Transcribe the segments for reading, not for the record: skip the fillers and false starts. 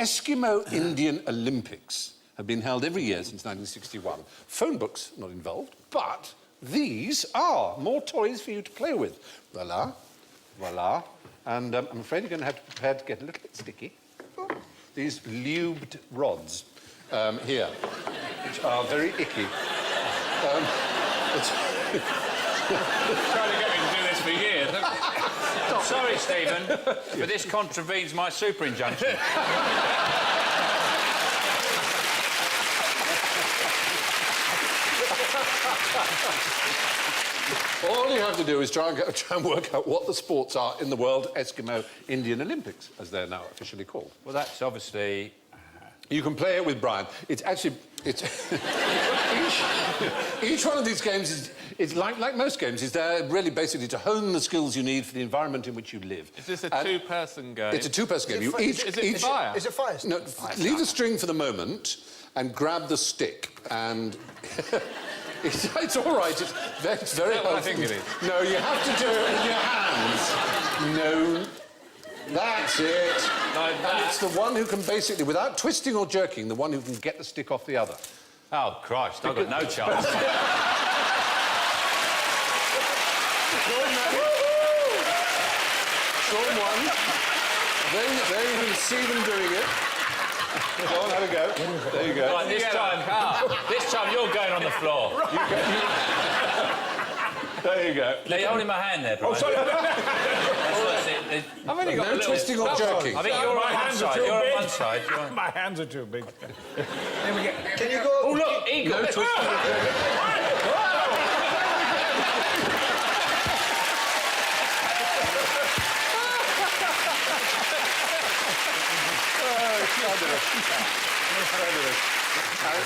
Eskimo Indian Olympics have been held every year since 1961. Phone books not involved, but these are more toys for you to play with. Voila, voila. And I'm afraid you're going to have to prepare to get a little bit sticky. These lubed rods here, which are very icky. Trying to get me to do this for years. I'm sorry, Stephen, but this contravenes my super injunction. All you have to do is try and work out what the sports are in the World Eskimo Indian Olympics, as they're now officially called. Well, that's obviously... You can play it with Brian. It's actually... It's each one of these games is like most games, is there really basically to hone the skills you need for the environment in which you live. Is this a two-person game? It's a two-person game. Is it fire? Is it fire? No, leave the string for the moment and grab the stick and... It's all right. It's very Is that what I think it is? No, you have to do it with your hands. No. That's it. Like that. And it's the one who can basically, without twisting or jerking, the one who can get the stick off the other. Oh, Christ, I've got no chance. Sean won. There you can see them doing it. Go on, have a go. There you go. Right, this time you're going on the floor. There you go. Now, you're holding my hand there, Brian. Oh, sorry. That's it. I've only got No twisting or jerking. I think you're on one side. You're on one side. My hands are too big. Here we go. Can you go? Oh, look, eagle. No twisting or jerking.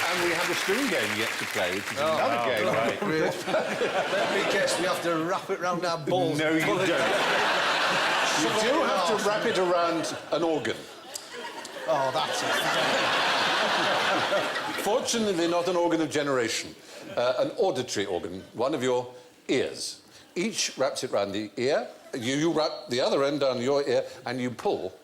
And we have a string game yet to play, which is another game. Right. Let me guess, we have to wrap it round our balls. No, you don't. You do have to wrap it around an organ. Oh, that's it. Fortunately, not an organ of generation. An auditory organ, one of your ears. Each wraps it round the ear. You wrap the other end down your ear, and you pull.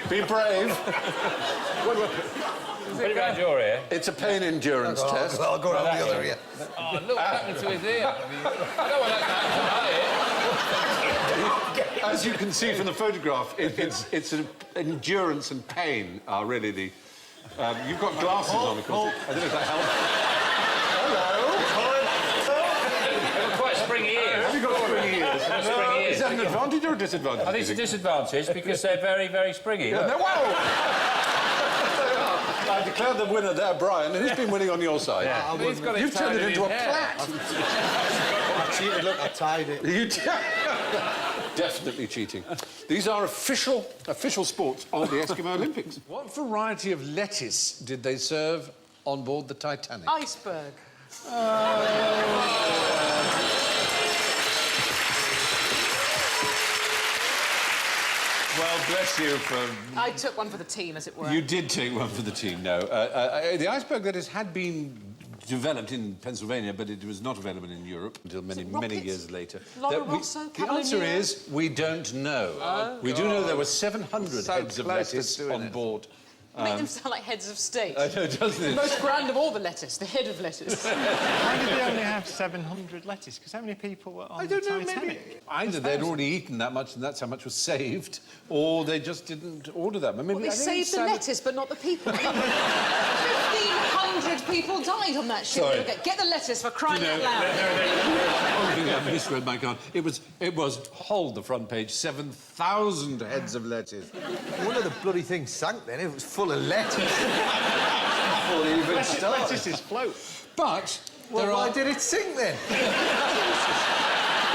Be brave. Put it round your ear. It's a pain endurance test. I'll go around the other ear. Oh, look what happened to his ear. I don't want that to happen to my ear. As you can see from the photograph, it's endurance and pain are really the... you've got glasses on, of course. I don't know if that helps. They've got quite springy ears. Have you got springy ears? Springy ears. Is that an advantage or a disadvantage? I think it's a disadvantage because they're very, very springy. No, whoa! I declare the winner there, Brian. Who's been winning on your side? Yeah, he's got it You've turned tied it in into a his hair. plait. I cheated, look, I tied it. You definitely cheating. These are official sports of the Eskimo Olympics. What variety of lettuce did they serve on board the Titanic? Iceberg. Well, bless you for... I took one for the team, as it were. You did take one for the team, no. The iceberg lettuce had been developed in Pennsylvania, but it was not available in Europe until many years later. Rosso, the answer is we don't know. Oh. We do know there were 700 So heads of close to lettuce doing on it. board. Make them sound like heads of state. I know, doesn't The it? most grand of all the lettuce, the head of lettuce. Why did they only have 700 lettuce? Because how many people were on I don't the know, Titanic? maybe... Either they'd already eaten that much and that's how much was saved, or they just didn't order that. Maybe, Well, they saved the lettuce, but not the people. 1,500 people died on that ship. Sorry. Okay, get the lettuce for crying out loud. I think I misread my card. It was, hold the front page, 7,000 heads of lettuce. One of the bloody things sank then. It was full of lettuce. Before they even started. Lettuces float. But Well, why did it sink then?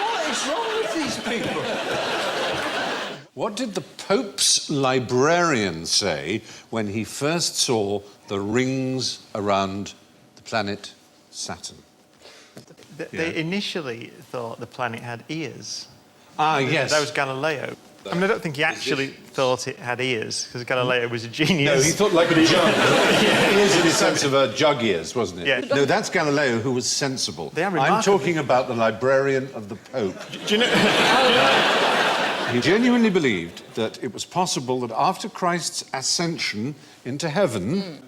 What is wrong with these people? What did the Pope's librarian say when he first saw the rings around the planet Saturn? They initially thought the planet had ears. Ah, yes. That was Galileo. I mean, I don't think he actually thought it had ears, because Galileo was a genius. No, he thought like a jug. Ears in the sense of a jug ears, wasn't it? Yeah. No, that's Galileo, who was sensible. They are I'm remarkable. talking about the librarian of the Pope. Do you know... He genuinely believed that it was possible that after Christ's ascension into heaven,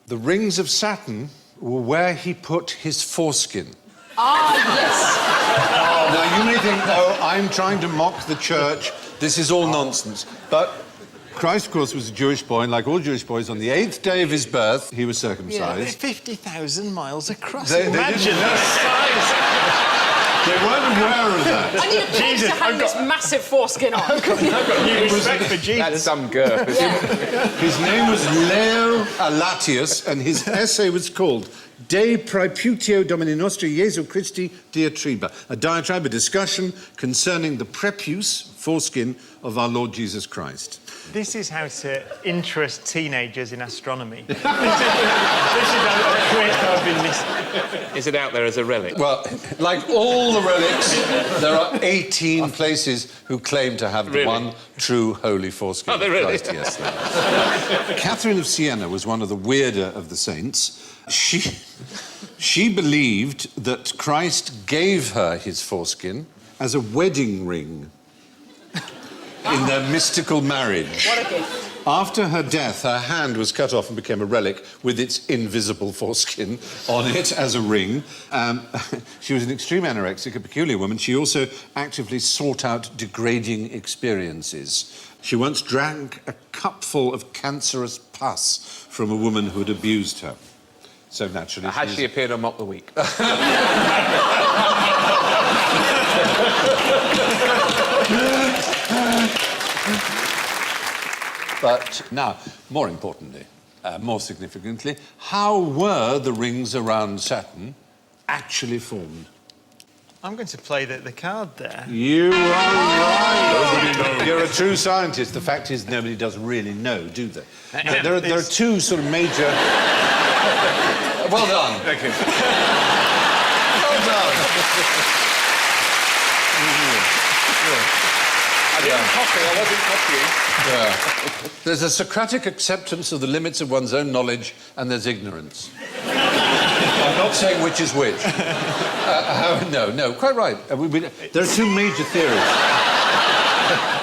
the rings of Saturn were where he put his foreskin. Yes. Now, you may think, oh, I'm trying to mock the church. This is all nonsense. But Christ, of course, was a Jewish boy, and like all Jewish boys, on the 8th day of his birth, he was They're circumcised. 50,000 miles across. They Imagine didn't know. the size. They weren't aware of that. I need a peg Jesus, to hang I've this massive foreskin on. I've got new respect for Jesus. That's some girth. His name was Leo Alatius, and his essay was called De Praeputio Domini Nostri Jesu Christi Diatriba, a diatribe, a discussion concerning the prepuce, foreskin, of our Lord Jesus Christ. This is how to interest teenagers in astronomy. this is how quick I've been missing. Is it out there as a relic? Well, like all the relics, there are 18 places who claim to have the Really? one true holy foreskin. Oh, they really? of Christ. Yes, there is. Catherine of Siena was one of the weirder of the saints. She believed that Christ gave her his foreskin as a wedding ring in their mystical marriage. What a gift. After her death, her hand was cut off and became a relic with its invisible foreskin on it as a ring. She was an extreme anorexic, a peculiar woman. She also actively sought out degrading experiences. She once drank a cupful of cancerous pus from a woman who had abused her. So naturally... Has she appeared on Mock the Week? But now, more importantly, more significantly, how were the rings around Saturn actually formed? I'm going to play the card there. You are right. You're a true scientist. The fact is, nobody does really know, do they? There are two sort of major... Well done. Thank you. Well done. I didn't copy, I wasn't copying. Yeah. There's a Socratic acceptance of the limits of one's own knowledge, and there's ignorance. I'm not saying which is which. No, quite right. There are two major theories.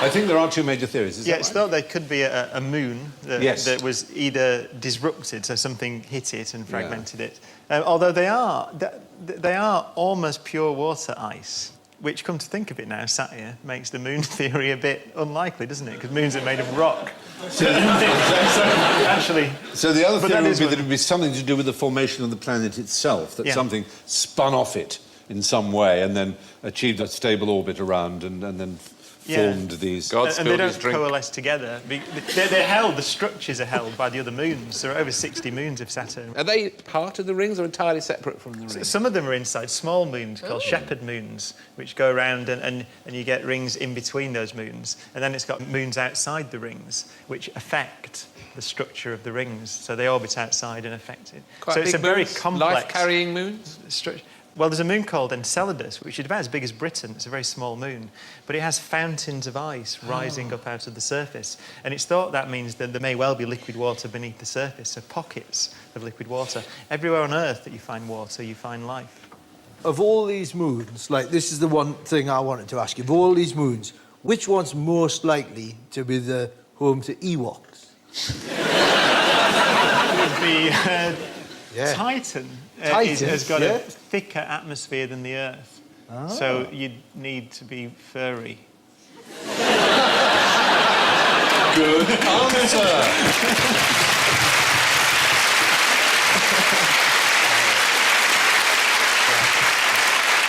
I think there are two major theories. Is that It's right? thought there could be a moon that, Yes. that was either disrupted, so something hit it and fragmented it. Although they are almost pure water ice, which, come to think of it now, sat here, makes the moon theory a bit unlikely, doesn't it? Because moons are made of rock. So actually... So the other But theory that would is be what- that it would be something to do with the formation of the planet itself, that Yeah. something spun off it in some way and then achieved a stable orbit around and then formed these... God And they spilled his don't drink. coalesce together. They're held, the structures are held by the other moons. There are over 60 moons of Saturn. Are they part of the rings or entirely separate from the rings? Some of them are inside small moons called shepherd moons, which go around and you get rings in between those moons. And then it's got moons outside the rings, which affect the structure of the rings. So they orbit outside and affect it. Quite so it's a big very moons? complex... Life-carrying moons? structure. Well, there's a moon called Enceladus, which is about as big as Britain. It's a very small moon. But it has fountains of ice rising up out of the surface. And it's thought that means that there may well be liquid water beneath the surface, so pockets of liquid water. Everywhere on Earth that you find water, you find life. Of all these moons, like, this is the one thing I wanted to ask you. Of all these moons, which one's most likely to be the home to Ewoks? It would be Yeah. Titan. Titan, Has got yeah. a thicker atmosphere than the Earth. So you'd need to be furry. Good answer.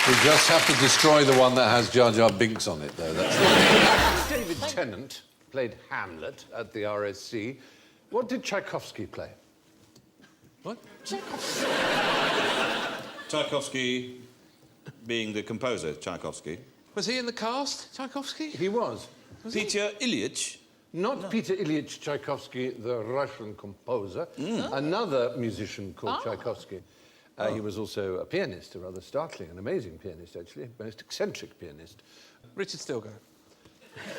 We just have to destroy the one that has Jar Jar Binks on it, though. That's David Tennant played Hamlet at the RSC. What did Tchaikovsky play? What? Tchaikovsky, being the composer, Tchaikovsky. Was he in the cast, Tchaikovsky? He was. Peter Ilyich. Not Peter Ilyich Tchaikovsky, the Russian composer. Another musician called Tchaikovsky. He was also a pianist, a rather startling and amazing pianist, actually. Most eccentric pianist. Richard Stilgoe.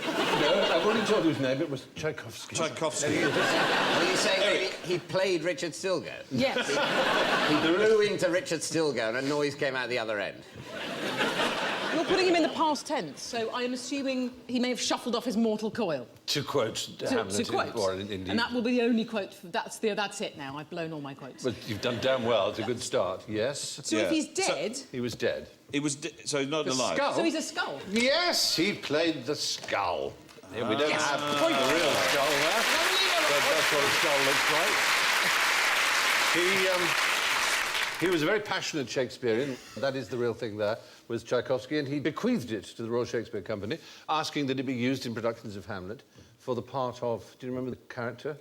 No, I've already told you his name. It was Tchaikovsky. Tchaikovsky. Were you saying that he played Richard Stilgoe? Yes. He blew into Richard Stilgoe and a noise came out the other end. You're putting him in the past tense, so I am assuming he may have shuffled off his mortal coil. To quote Hamlet, To quote. or indeed. And that will be the only quote. That's it now. I've blown all my quotes. Well, you've done damn well. It's a good start. Yes. So Yeah. if he's dead... He was dead. It was... so he's not The alive. skull? So he's a skull. Yes, he played the skull. Here we don't have the real skull there, but that's what a skull looks like. He was a very passionate Shakespearean. That is the real thing there, was Tchaikovsky, and he bequeathed it to the Royal Shakespeare Company, asking that it be used in productions of Hamlet for the part of... Do you remember the character?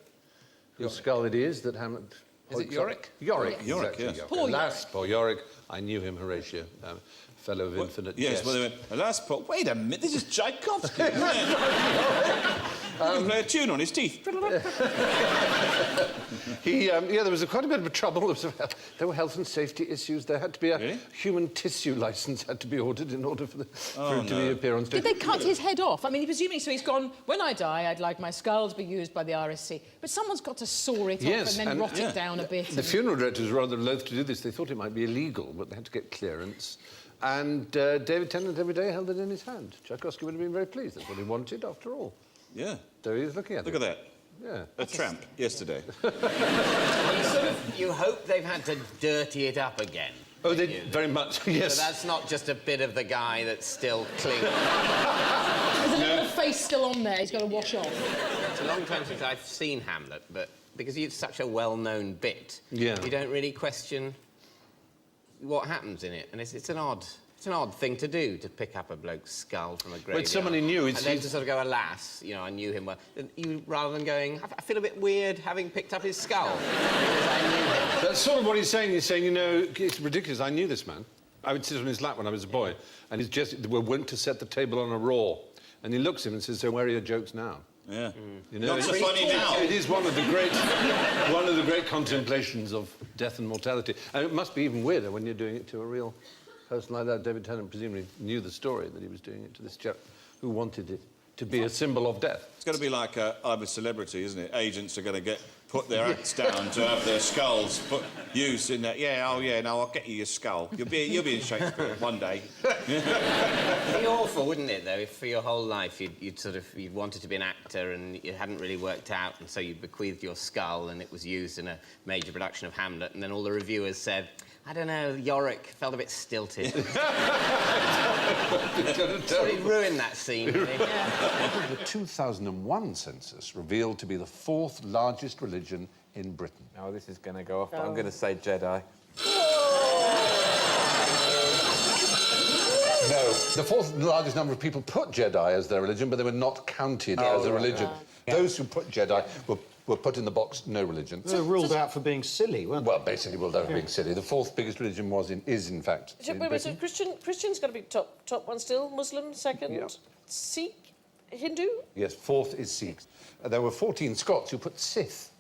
Whose skull it is that Hamlet... Is it Yorick? Yorick, Yes. Yorick, exactly, yes. Yorick. Poor Alas, poor Yorick. I knew him, Horatio, fellow of infinite Yes, jest. well, they went, alas, but wait a minute, this is Tchaikovsky, isn't it? He can play a tune on his teeth. There was quite a bit of trouble. There were health and safety issues. There had to be a Really? human tissue license had to be ordered in order for him to appear on stage. Did they cut his head off? I mean, presumably, so he's gone, when I die, I'd like my skull to be used by the RSC. But someone's got to saw it Yes, off and then and- rot it down a bit. The funeral directors were rather loath to do this. They thought it might be illegal, but they had to get clearance. And David Tennant every day held it in his hand. Tchaikovsky would have been very pleased. That's what he wanted, after all. Yeah. There he is looking at Look it. at that. Yeah. A tramp yesterday. You hope they've had to dirty it up again. Oh, they very much, yes. So that's not just a bit of the guy that's still clean. There's a little face still on there he's got to wash off. It's a long time since I've seen Hamlet, but because it's such a well-known bit, Yeah. you don't really question what happens in it. And it's an odd thing to do, to pick up a bloke's skull from a graveyard. It's someone he knew, and then to sort of go, alas, you know, I knew him well. You, rather than going, I feel a bit weird having picked up his skull. Because I knew him. That's sort of what he's saying. He's saying, you know, it's ridiculous. I knew this man. I would sit on his lap when I was a boy, and he's just... We went to set the table on a raw. And he looks at him and says, so where are your jokes now? Yeah. You know, Not so funny now. It is one of the great contemplations of death and mortality. And it must be even weirder when you're doing it to a real person like that. David Tennant presumably knew the story that he was doing it to this chap who wanted it to be a symbol of death. It's going to be like I'm a Celebrity, isn't it? Agents are going to put their acts down to have their skulls used in that. Yeah, oh yeah, no, I'll get you your skull. You'll be in Shakespeare one day. It'd be awful, wouldn't it, though, if for your whole life you'd wanted to be an actor and it hadn't really worked out, and so you bequeathed your skull and it was used in a major production of Hamlet, and then all the reviewers said, I don't know, Yorick felt a bit stilted. So he'd ruined that scene, really. The 2001 census revealed to be the 4th largest religion in Britain. Oh, this is going to go off, but I'm going to say Jedi. No, the 4th largest number of people put Jedi as their religion, but they were not counted as a religion. Those who put Jedi were put in the box no religion. They were ruled out for being silly, weren't they? Well, basically ruled out for being silly. The 4th biggest religion is in fact in Wait, so Britain. Christian's got to be top one still. Muslim second. Yeah. Sikh, Hindu. Yes, 4th is Sikhs. There were 14 Scots who put Sith.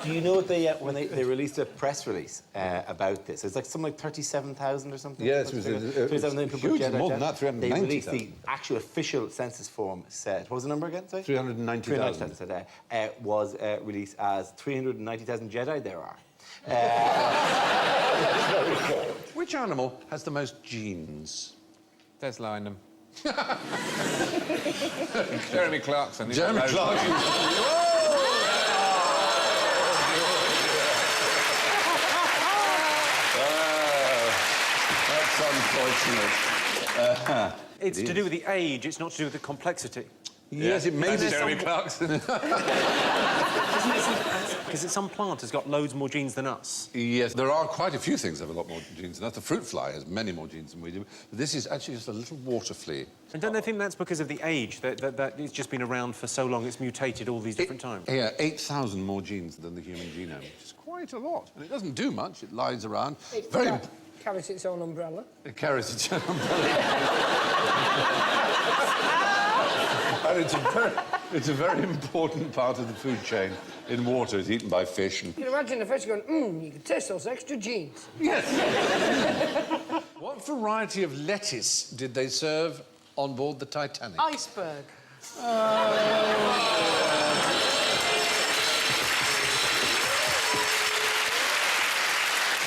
Do you know when they released a press release about this? It's like something like 37,000 or something. Yes, it was 37,000 people huge, put Jedi more than down. that, 390,000. They released the actual official census form said, what was the number again? Sorry? 390,000. 390,000 was released as 390,000 Jedi there are. Which animal has the most genes? Des Lynam. Jeremy Clarkson. Jeremy Clarkson. That's unfortunate. It's to do with the age, it's not to do with the complexity. Yes, it may be Jeremy Clarkson. Because some plant has got loads more genes than us. Yes, there are quite a few things that have a lot more genes than us. The fruit fly has many more genes than we do. But this is actually just a little water flea. And don't they think that's because of the age, that it's just been around for so long, it's mutated all these different times? Yeah, 8,000 more genes than the human genome, which is quite a lot. And it doesn't do much, it lies around. It Very carries its own umbrella. It carries its own umbrella. And it's a very important part of the food chain in water. It's eaten by fish. And... You can imagine the fish going, you can taste those extra genes. Yes. What What variety of lettuce did they serve on board the Titanic? Iceberg.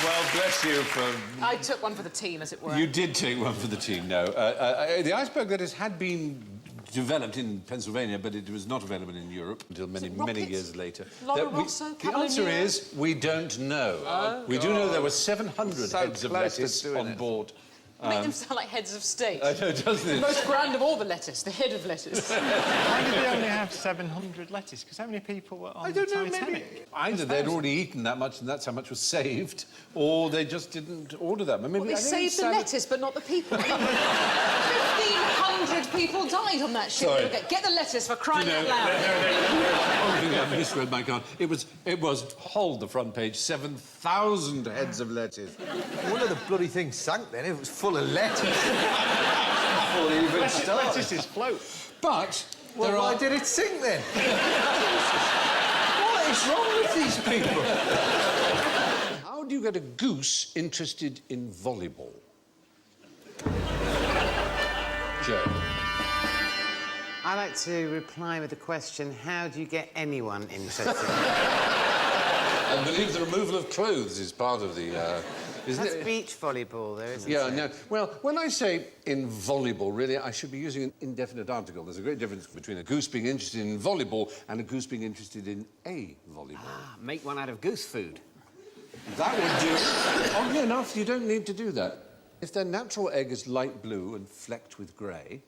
Well, bless you for... I took one for the team, as it were. You did take one for the team, no. The iceberg lettuce had been developed in Pennsylvania, but it was not available in Europe until many years later. The answer is we don't know. We do know there were 700 heads of lettuce on board. Make them sound like heads of state. I know, doesn't it? The most grand of all the lettuce, the head of lettuce. Why did they only have 700 lettuce? Because how many people were on the Titanic? Maybe either they'd already eaten that much and that's how much was saved, or they just didn't order that. Maybe They saved the lettuce, but not the people. 1,500 people died on that ship. Sorry. Okay, get the lettuce for crying out loud. I misread my card. It was, hold the front page, 7,000 heads of lettuce. One of the bloody things sank then. It was full of lettuce. Before they even started. Lettuces float. But... Well, why did it sink then? What is wrong with these people? How do you get a goose interested in volleyball? Joe. I like to reply with the question, how do you get anyone interested? I believe the removal of clothes is part of the... isn't That's it? beach volleyball, though, isn't it? Yeah, no. Well, when I say in volleyball, really, I should be using an indefinite article. There's a great difference between a goose being interested in volleyball and a goose being interested in a volleyball. Ah, make one out of goose food. That would do it. Oddly enough, you don't need to do that. If their natural egg is light blue and flecked with grey,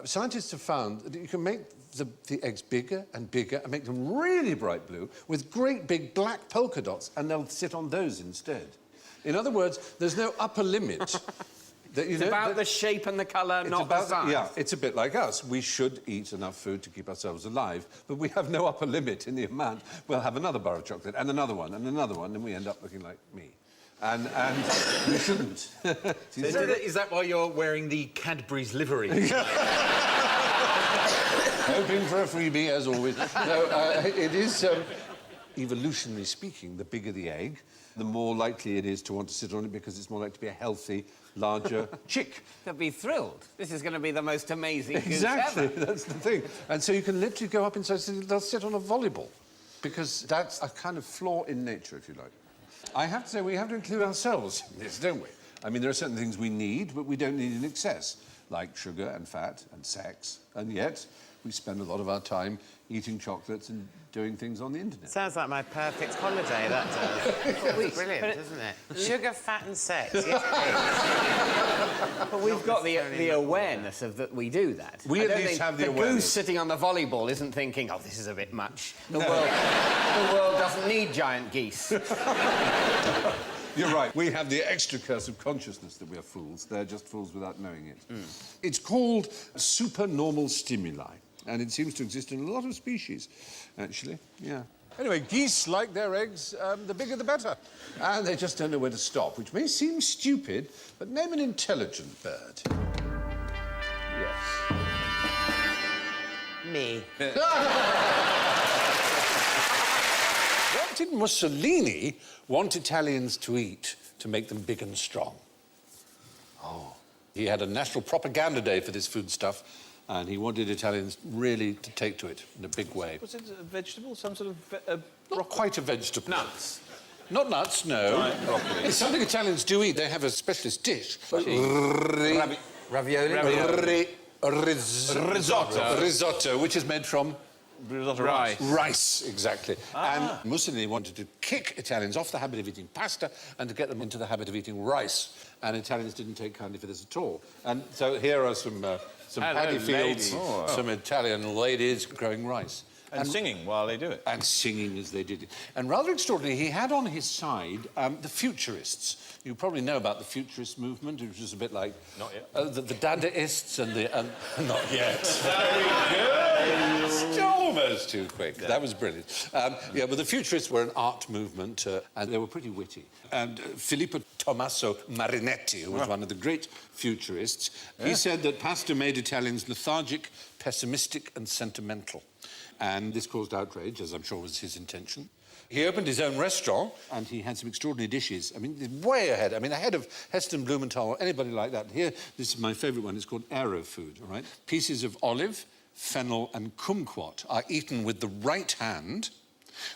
scientists have found that you can make the eggs bigger and bigger and make them really bright blue with great big black polka dots, and they'll sit on those instead. In other words, there's no upper limit. It's about the shape and the colour, not the size. Yeah, it's a bit like us. We should eat enough food to keep ourselves alive, but we have no upper limit in the amount. We'll have another bar of chocolate and another one, and we end up looking like me. And we shouldn't. Is that why you're wearing the Cadbury's livery? Hoping for a freebie, as always. No, it is, evolutionarily speaking, the bigger the egg, the more likely it is to want to sit on it because it's more likely to be a healthy, larger chick. They'll be thrilled. This is going to be the most amazing Exactly, goose ever. that's the thing. And so you can literally go up inside, they'll sit on a volleyball because that's a kind of flaw in nature, if you like. I have to say, we have to include ourselves in this, don't we? I mean, there are certain things we need, but we don't need in excess, like sugar and fat and sex, and yet we spend a lot of our time eating chocolates and doing things on the internet. Sounds like my perfect holiday, that does. It's brilliant, doesn't it? Sugar, fat and sex, yes, But we've got the awareness of that we do that. We at least have the awareness. The goose sitting on the volleyball isn't thinking, oh, this is a bit much. The world doesn't need giant geese. You're right. We have the extra curse of consciousness that we're fools. They're just fools without knowing it. It's called supernormal stimuli, and it seems to exist in a lot of species, actually. Yeah. Anyway, geese like their eggs, the bigger the better. And they just don't know where to stop, which may seem stupid, but name an intelligent bird. Yes. Me. What did Mussolini want Italians to eat to make them big and strong? Oh. He had a national propaganda day for this foodstuff, and he wanted Italians really to take to it in a big way. Was it a vegetable? Some sort of... Not quite a vegetable. Nuts. Not nuts, no. Right. It's something Italians do eat. They have a specialist dish. Ravioli? Risotto. Risotto, which is made from... Rice. Rice, exactly. And Mussolini wanted to kick Italians off the habit of eating pasta and to get them into the habit of eating rice. And Italians didn't take kindly for this at all. And so here are some paddy fields, some Italian ladies growing rice. And singing while they do it. And singing as they did it. And rather extraordinary, he had on his side the Futurists. You probably know about the Futurist movement, which was a bit like... Not yet. The Dadaists and the... not yet. Very good. Still almost too quick. Yeah. That was brilliant. Yeah, but the Futurists were an art movement, and they were pretty witty. And Filippo Tommaso Marinetti, who was one of the great Futurists, he said that pasta made Italians lethargic, pessimistic and sentimental. And this caused outrage, as I'm sure was his intention. He opened his own restaurant and he had some extraordinary dishes. I mean, way ahead. I mean, ahead of Heston Blumenthal or anybody like that. Here, this is my favourite one. It's called aero food, all right? Pieces of olive, fennel and kumquat are eaten with the right hand,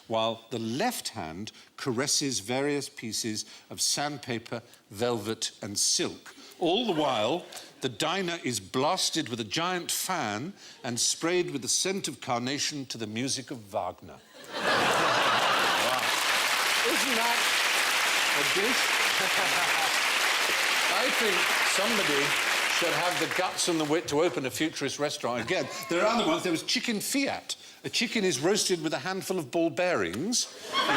while the left hand caresses various pieces of sandpaper, velvet and silk. All the while, the diner is blasted with a giant fan and sprayed with the scent of carnation to the music of Wagner. Isn't that a dish? I think somebody should have the guts and the wit to open a futurist restaurant again. There are other ones. There was chicken fiat. A chicken is roasted with a handful of ball bearings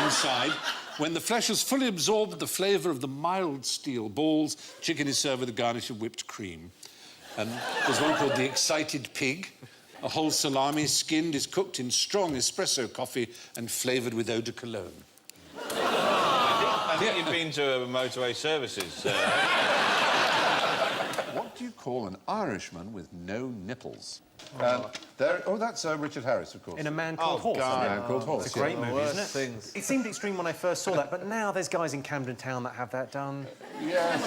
inside. When the flesh has fully absorbed the flavour of the mild steel balls, chicken is served with a garnish of whipped cream. And there's one called the excited pig. A whole salami skinned is cooked in strong espresso coffee and flavoured with eau de cologne. I think you've been to motorway services. What do you call an Irishman with no nipples? That's Richard Harris, of course. In A Man Called Horse. God. A Man Called Horse. It's a great movie, isn't it? Things. It seemed extreme when I first saw that, but now there's guys in Camden Town that have that done. Yes.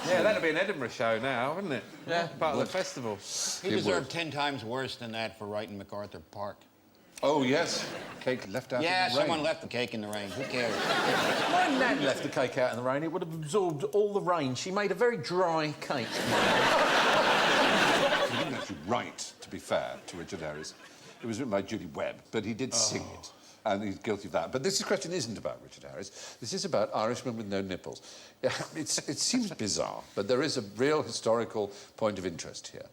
Yeah, that'd be an Edinburgh show now, wouldn't it? Yeah. Part of the festival. He deserved 10 times worse than that for writing MacArthur Park. Oh, yes. Cake left out in the rain. Someone left the cake in the rain. Who cares? My nan left the cake out in the rain. It would have absorbed all the rain. She made a very dry cake. He didn't actually write, to be fair, to Richard Harris. It was written by Judy Webb, but he did sing it, and he's guilty of that. But this question isn't about Richard Harris. This is about Irishmen with no nipples. It seems bizarre, but there is a real historical point of interest here.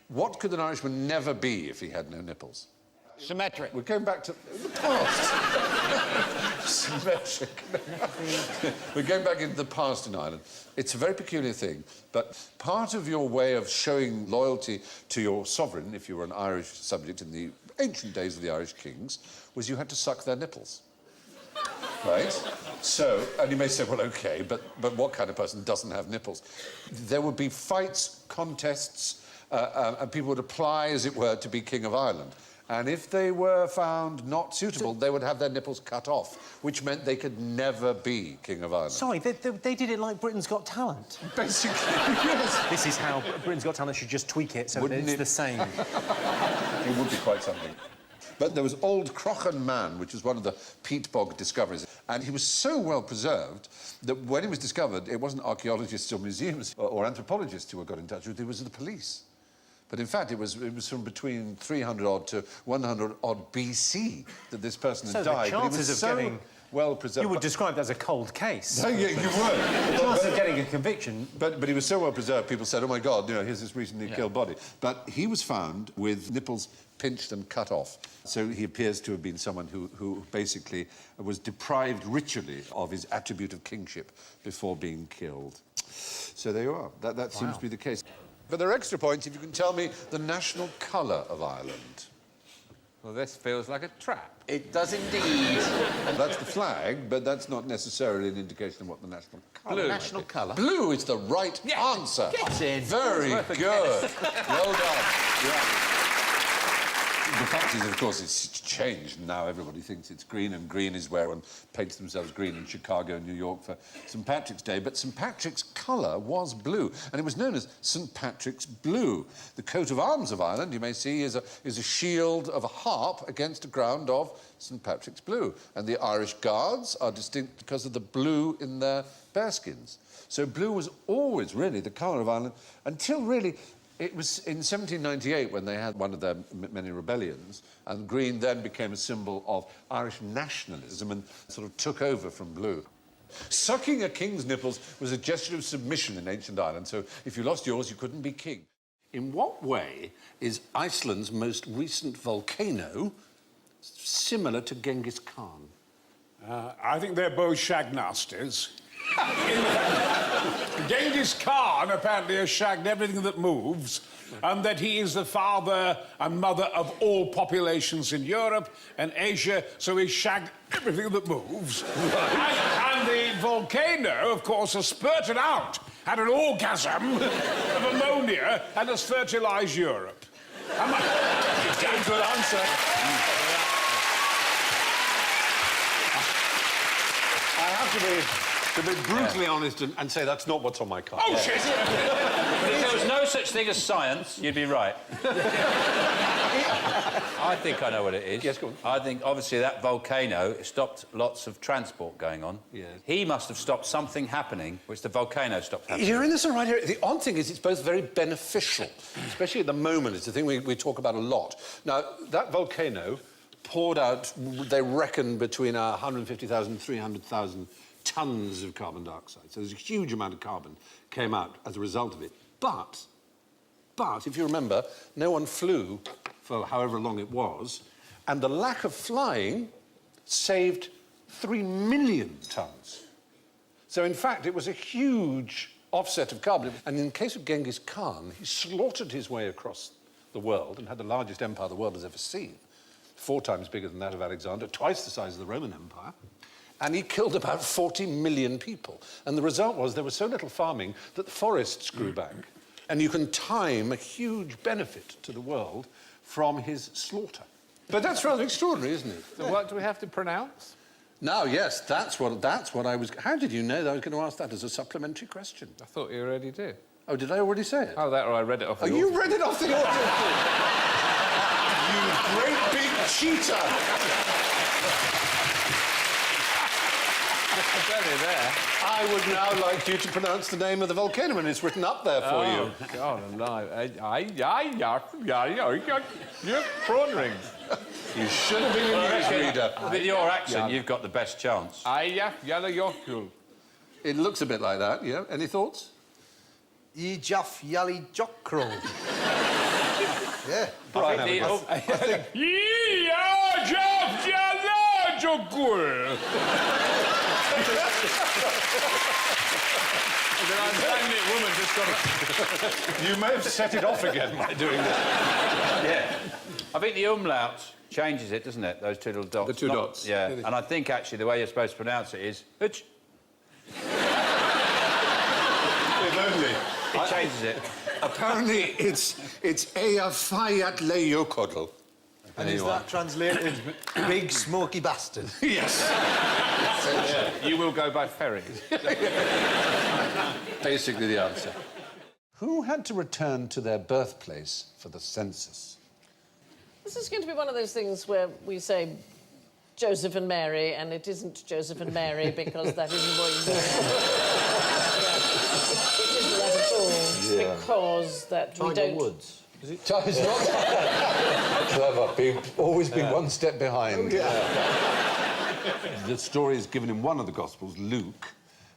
What could an Irishman never be if he had no nipples? Symmetric. We're going back to the past. Symmetric. We're going back into the past in Ireland. It's a very peculiar thing, but part of your way of showing loyalty to your sovereign, if you were an Irish subject in the ancient days of the Irish kings, was you had to suck their nipples. Right? So, and you may say, well, OK, but what kind of person doesn't have nipples? There would be fights, contests, and people would apply, as it were, to be King of Ireland. And if they were found not suitable, they would have their nipples cut off, which meant they could never be King of Ireland. Sorry, they did it like Britain's Got Talent. Basically, yes. This is how Britain's Got Talent should just tweak it so that it's the same. It would be quite something. But there was Old Crochan Man, which was one of the peat bog discoveries, and he was so well preserved that when he was discovered, it wasn't archaeologists or museums or anthropologists who were got in touch with, it was the police. But in fact, it was from between 300-odd to 100-odd BC that this person had died. So the chances of getting... well preserved. You would describe that as a cold case. No, yeah, you would. The chances of getting a conviction... But he was so well preserved, people said, oh, my God, you know, here's this recently killed body. But he was found with nipples pinched and cut off. So he appears to have been someone who basically was deprived ritually of his attribute of kingship before being killed. So there you are. That seems to be the case. But there are extra points if you can tell me the national colour of Ireland. Well, this feels like a trap. It does indeed. That's the flag, but that's not necessarily an indication of what the national colour is. Blue. National colour. Blue is the right answer. Get in. Very good. Well done. Yeah. The fact is, of course, it's changed. Now everybody thinks it's green, and green is where one paints themselves green in Chicago and New York for St. Patrick's Day. But St. Patrick's colour was blue, and it was known as St. Patrick's Blue. The coat of arms of Ireland, you may see, is a shield of a harp against a ground of St. Patrick's Blue. And the Irish Guards are distinct because of the blue in their bearskins. So blue was always really the colour of Ireland until really... It was in 1798 when they had one of their many rebellions, and green then became a symbol of Irish nationalism and sort of took over from blue. Sucking a king's nipples was a gesture of submission in ancient Ireland, so if you lost yours, you couldn't be king. In what way is Iceland's most recent volcano similar to Genghis Khan? I think they're both shag nasties. Genghis Khan apparently has shagged everything that moves, and that he is the father and mother of all populations in Europe and Asia, so he shagged everything that moves. and the volcano, of course, has spurted out, had an orgasm of ammonia, and has fertilised Europe. Good answer. have to be brutally honest and say that's not what's on my card. Oh, shit! But if there was no such thing as science, you'd be right. I think I know what it is. Yes, go on. I think, obviously, that volcano stopped lots of transport going on. Yes. He must have stopped something happening, which the volcano stopped happening. You're in this right here. The odd thing is it's both very beneficial, especially at the moment. It's a thing we talk about a lot. Now, that volcano poured out, they reckon, between 150,000 and 300,000 tonnes of carbon dioxide. So there's a huge amount of carbon came out as a result of it. But, if you remember, no one flew for however long it was, and the lack of flying saved 3 million tonnes. So, in fact, it was a huge offset of carbon. And in the case of Genghis Khan, he slaughtered his way across the world and had the largest empire the world has ever seen. 4 times bigger than that of Alexander, twice the size of the Roman Empire. And he killed about 40 million people. And the result was there was so little farming that the forests grew back. And you can time a huge benefit to the world from his slaughter. But that's rather extraordinary, isn't it? So what do we have to pronounce? Now, yes, that's what I was... How did you know that I was going to ask that as a supplementary question? I thought you already did. Oh, did I already say it? Oh, that or I read it off the Oh, you read it off the audio? You great big cheater! There. I would now like you to pronounce the name of the volcano, and it's written up there for you. Oh, God alive. You're prawn rings. You should have been a newsreader. With your accent, you've got the best chance. It looks a bit like that, yeah? Any thoughts? Ye Jaff Yally Jockcrow. Yeah. Brian, I think woman just got You may have set it off again by doing this. Yeah. I think the umlaut changes it, doesn't it? Those two little dots. The two dots. Yeah. And I think, actually, the way you're supposed to pronounce it is... Hutch. If only. It changes it. Apparently, it's Eyjafjallajökull. Leiokodl. And is that translated big smoky bastard? Yes. Yeah, you will go by ferry. Basically the answer. Who had to return to their birthplace for the census? This is going to be one of those things where we say Joseph and Mary, and it isn't Joseph and Mary because that isn't what you It isn't that at all. Yeah. Because that we don't... Woods. Is it? It's not clever. Always been one step behind. The story is given in one of the Gospels, Luke,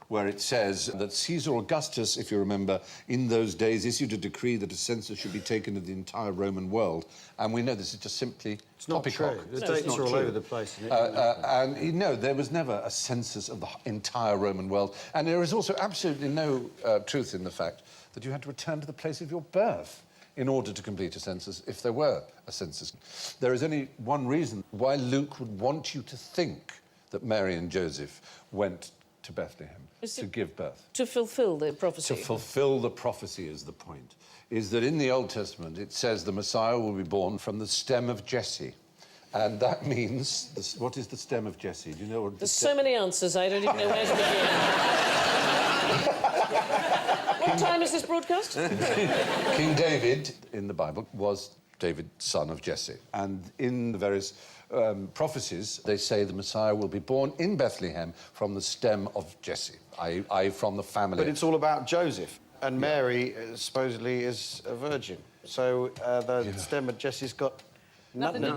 where it says that Caesar Augustus, if you remember, in those days issued a decree that a census should be taken of the entire Roman world. And we know this is just simply poppycock. The dates are all over the place, isn't it? And you know, there was never a census of the entire Roman world. And there is also absolutely no truth in the fact that you had to return to the place of your birth in order to complete a census, if there were a census. There is only one reason why Luke would want you to think that Mary and Joseph went to Bethlehem to give birth. To fulfil the prophecy. To fulfil the prophecy is the point. Is that in the Old Testament it says the Messiah will be born from the stem of Jesse. And that means... what is the stem of Jesse? Do you know what... There's so many answers, I don't even know where to begin. What time is this broadcast? King David, in the Bible, was David, son of Jesse. And in the various prophecies, they say the Messiah will be born in Bethlehem from the stem of Jesse, i.e. from the family. But it's all about Joseph. And Mary, supposedly, is a virgin. So the stem of Jesse's got... Nothing to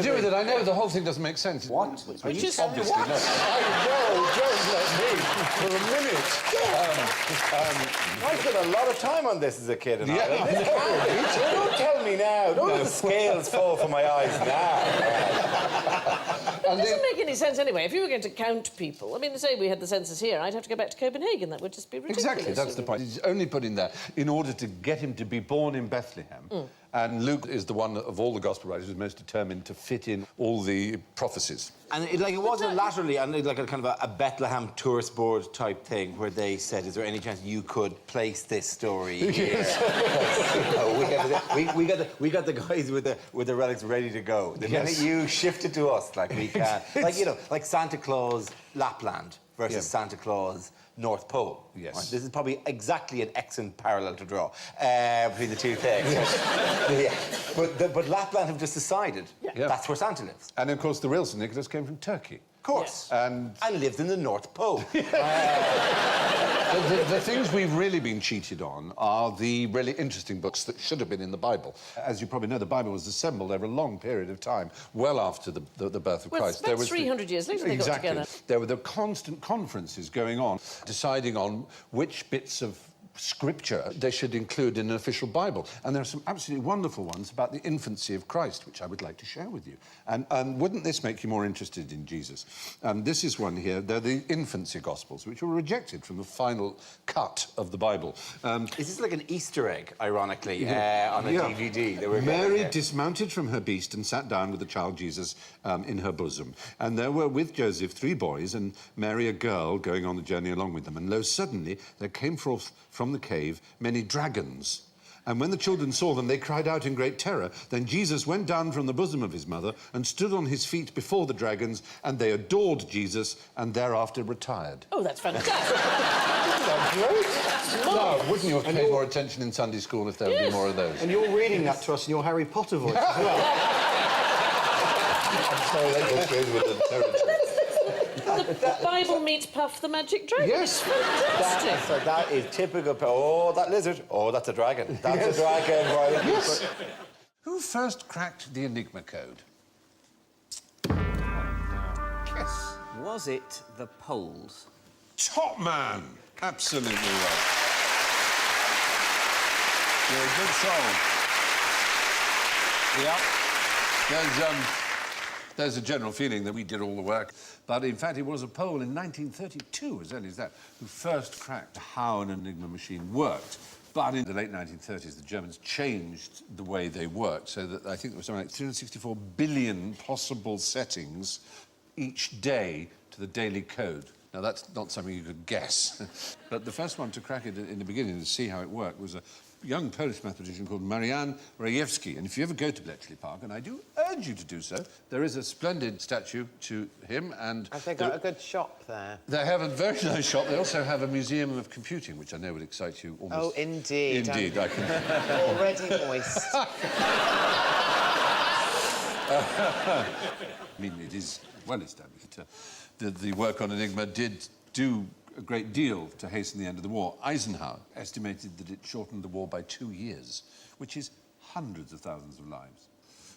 do with it. I know the whole thing doesn't make sense. What? Which is obviously not. I know, don't let me for a minute. I spent a lot of time on this as a kid. And Yeah. Don't tell me now. Don't let the scales fall from my eyes now. It doesn't make any sense anyway. If you were going to count people, I mean, say we had the census here, I'd have to go back to Copenhagen. That would just be ridiculous. Exactly, that's the point. He's only put in there in order to get him to be born in Bethlehem. And Luke is the one of all the Gospel writers who's most determined to fit in all the prophecies. And it wasn't laterally, and like a kind of a Bethlehem tourist board type thing where they said, is there any chance you could place this story here? we got the guys with the relics ready to go. The minute you shift it to us, like we can. Like, you know, like Santa Claus, Lapland versus Santa Claus North Pole. Yes. Right? This is probably exactly an excellent parallel to draw between the two things. But Lapland have just decided that's where Santa lives. And, of course, the real St. Nicholas came from Turkey. Of course. And lived in the North Pole. The things we've really been cheated on are the really interesting books that should have been in the Bible. As you probably know, the Bible was assembled over a long period of time, well after the birth of Christ. Well, it's about 300 years later they got together. There were the constant conferences going on, deciding on which bits of scripture they should include in an official Bible. And there are some absolutely wonderful ones about the infancy of Christ, which I would like to share with you. And wouldn't this make you more interested in Jesus? This is one here. They're the infancy Gospels, which were rejected from the final cut of the Bible. Is this like an Easter egg, ironically, on a DVD? Mary dismounted from her beast and sat down with the child Jesus in her bosom. And there were with Joseph 3 boys and Mary a girl going on the journey along with them. And lo, suddenly there came forth from the cave many dragons. And when the children saw them, they cried out in great terror. Then Jesus went down from the bosom of his mother and stood on his feet before the dragons, and they adored Jesus and thereafter retired. Oh, that's fantastic. That's great. No, wouldn't you have paid more attention in Sunday school if there had been more of those? And you're reading that to us in your Harry Potter voice as well. I'm sorry, that goes with the territory. The Bible meets Puff the Magic Dragon. Yes. Fantastic. That is typical. Oh, that lizard. Oh, that's a dragon. That's a dragon. Right? Yes. Who first cracked the Enigma code? Yes. Was it the Poles? Top man. Absolutely right. You're a good soul. Yep. There's a general feeling that we did all the work, but in fact it was a Pole in 1932, as early as that, who first cracked how an Enigma machine worked. But in the late 1930s, the Germans changed the way they worked, so that I think there was something like 364 billion possible settings each day to the daily code. Now, that's not something you could guess. But the first one to crack it in the beginning to see how it worked was a young Polish mathematician called Marian Rejewski. And if you ever go to Bletchley Park, and I do urge you to do so, there is a splendid statue to him. And have they got a good shop there? They have a very nice shop. They also have a museum of computing, which I know would excite you almost. Oh, indeed. Indeed, I can... Already moist. I mean, it is well established. The work on Enigma did do a great deal to hasten the end of the war. Eisenhower estimated that it shortened the war by 2 years, which is hundreds of thousands of lives.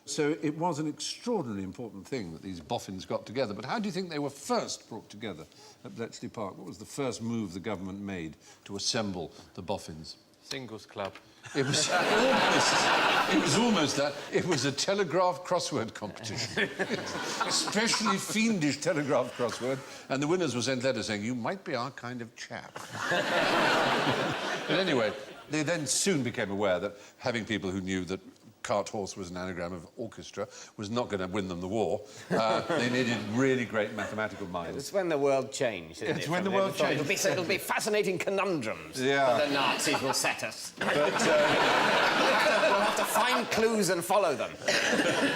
So it was an extraordinarily important thing that these boffins got together. But how do you think they were first brought together at Bletchley Park? What was the first move the government made to assemble the boffins? Singles club. It was almost that. It was a telegraph crossword competition. Especially fiendish telegraph crossword. And the winners were sent letters saying, you might be our kind of chap. But anyway, they then soon became aware that having people who knew that cart horse was an anagram of orchestra was not going to win them the war. They needed really great mathematical minds. It's when the world changed, isn't it? It's when the world changed. It'll be fascinating conundrums that the Nazis will set us. But we'll have to find clues and follow them.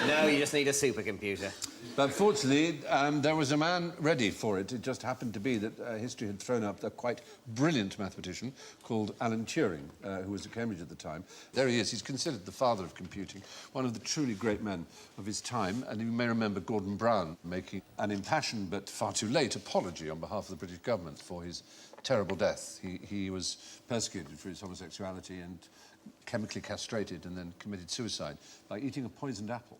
No, you just need a supercomputer. But fortunately, there was a man ready for it. It just happened to be that history had thrown up a quite brilliant mathematician called Alan Turing, who was at Cambridge at the time. There he is. He's considered the father of computing, one of the truly great men of his time. And you may remember Gordon Brown making an impassioned but far too late apology on behalf of the British government for his terrible death. He was persecuted for his homosexuality and chemically castrated and then committed suicide by eating a poisoned apple.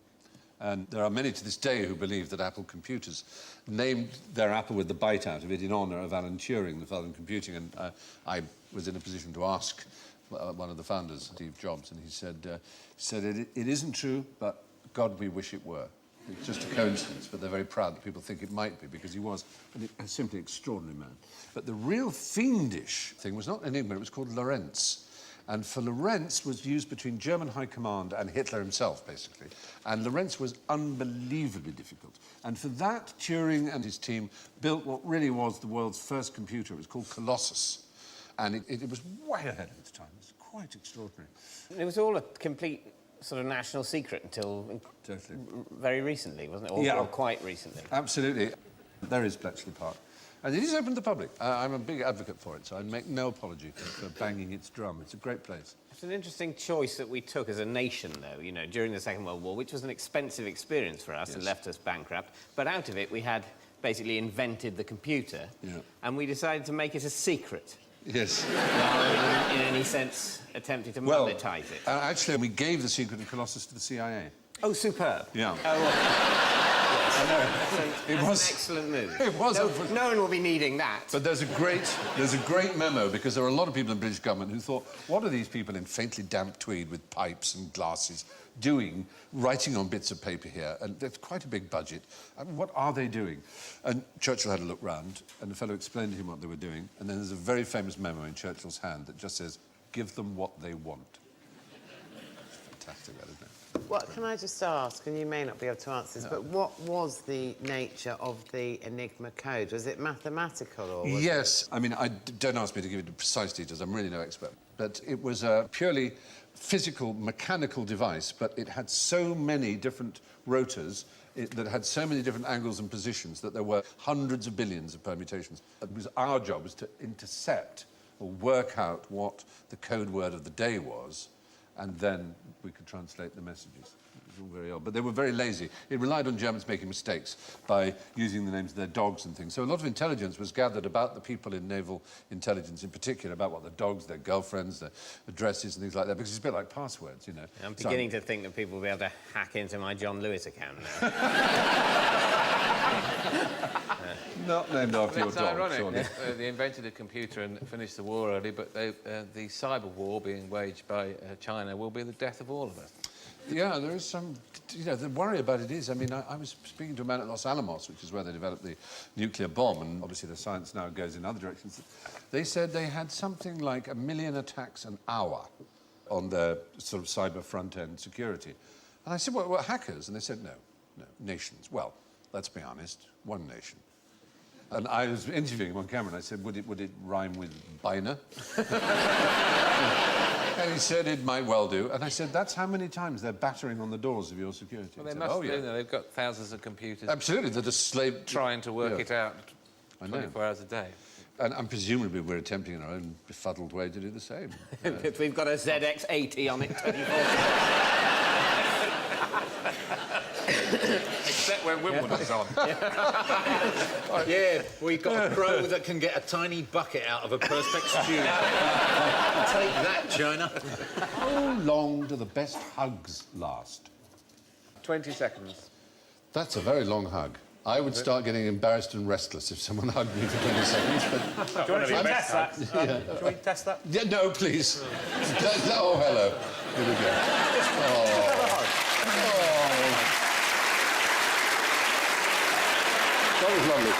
And there are many to this day who believe that Apple computers named their apple with the bite out of it in honour of Alan Turing, the father of computing. And I was in a position to ask one of the founders, Steve Jobs, and he said it isn't true, but God, we wish it were. It's just a coincidence, but they're very proud that people think it might be, because he was a simply extraordinary man. But the real fiendish thing was not Enigma, it was called Lorentz. And for Lorentz was used between German high command and Hitler himself, basically. And Lorentz was unbelievably difficult. And for that, Turing and his team built what really was the world's first computer. It was called Colossus. And it was way ahead of its time. It was quite extraordinary. It was all a complete sort of national secret until very recently, wasn't it? Or quite recently. Absolutely. There is Bletchley Park. And it is open to the public. I'm a big advocate for it, so I make no apology for banging its drum. It's a great place. It's an interesting choice that we took as a nation, though, you know, during the Second World War, which was an expensive experience for us and left us bankrupt. But out of it, we had basically invented the computer, and we decided to make it a secret. Yes. Rather than, in any sense, attempting to monetize it. Actually, we gave the secret of Colossus to the CIA. Oh, superb. Yeah. Oh, well. I know. That's an excellent move. It was. No one will be needing that. But there's a great memo, because there are a lot of people in the British government who thought, what are these people in faintly damp tweed with pipes and glasses doing, writing on bits of paper here? And there's quite a big budget. I mean, what are they doing? And Churchill had a look round, and the fellow explained to him what they were doing, and then there's a very famous memo in Churchill's hand that just says, give them what they want. It's fantastic, that, isn't it? What can I just ask, and you may not be able to answer this, but what was the nature of the Enigma code? Was it mathematical or was Yes. I mean, don't ask me to give you the precise details. I'm really no expert. But it was a purely physical, mechanical device, but it had so many different rotors that had so many different angles and positions that there were hundreds of billions of permutations. It was our job was to intercept or work out what the code word of the day was, and then we could translate the messages. It was all very odd. But they were very lazy. It relied on Germans making mistakes by using the names of their dogs and things. So a lot of intelligence was gathered about the people in naval intelligence in particular, about what their dogs, their girlfriends, their addresses and things like that, because it's a bit like passwords, you know. I'm beginning to think that people will be able to hack into my John Lewis account now. Not named after your That's dog, ironic. surely. They invented a computer and finished the war early, but the cyber war being waged by China will be the death of all of us. Yeah, there is some... You know, the worry about it is, I mean, I was speaking to a man at Los Alamos, which is where they developed the nuclear bomb, and obviously the science now goes in other directions. They said they had something like 1 million attacks an hour on their sort of cyber front-end security. And I said, what, hackers? And they said, no, nations. Well, let's be honest, one nation. And I was interviewing him on camera, and I said, would it rhyme with Biner? And he said, it might well do. And I said, that's how many times they're battering on the doors of your security. Well, they said, must do, you know, they've got thousands of computers. Absolutely, they're just slave... Trying to work it out 24 hours a day. And presumably we're attempting in our own befuddled way to do the same. If we've got a ZX80 on it 24 Except when Wimbledon's on. Yeah, we've got a crow that can get a tiny bucket out of a Perspex tube. Take that, China. How long do the best hugs last? 20 seconds. That's a very long hug. I would start getting embarrassed and restless if someone hugged me for 20 seconds, but... Do you want to test that? Yeah. Do we test that? Yeah, no, please. Oh, hello. Here we go. That was lovely.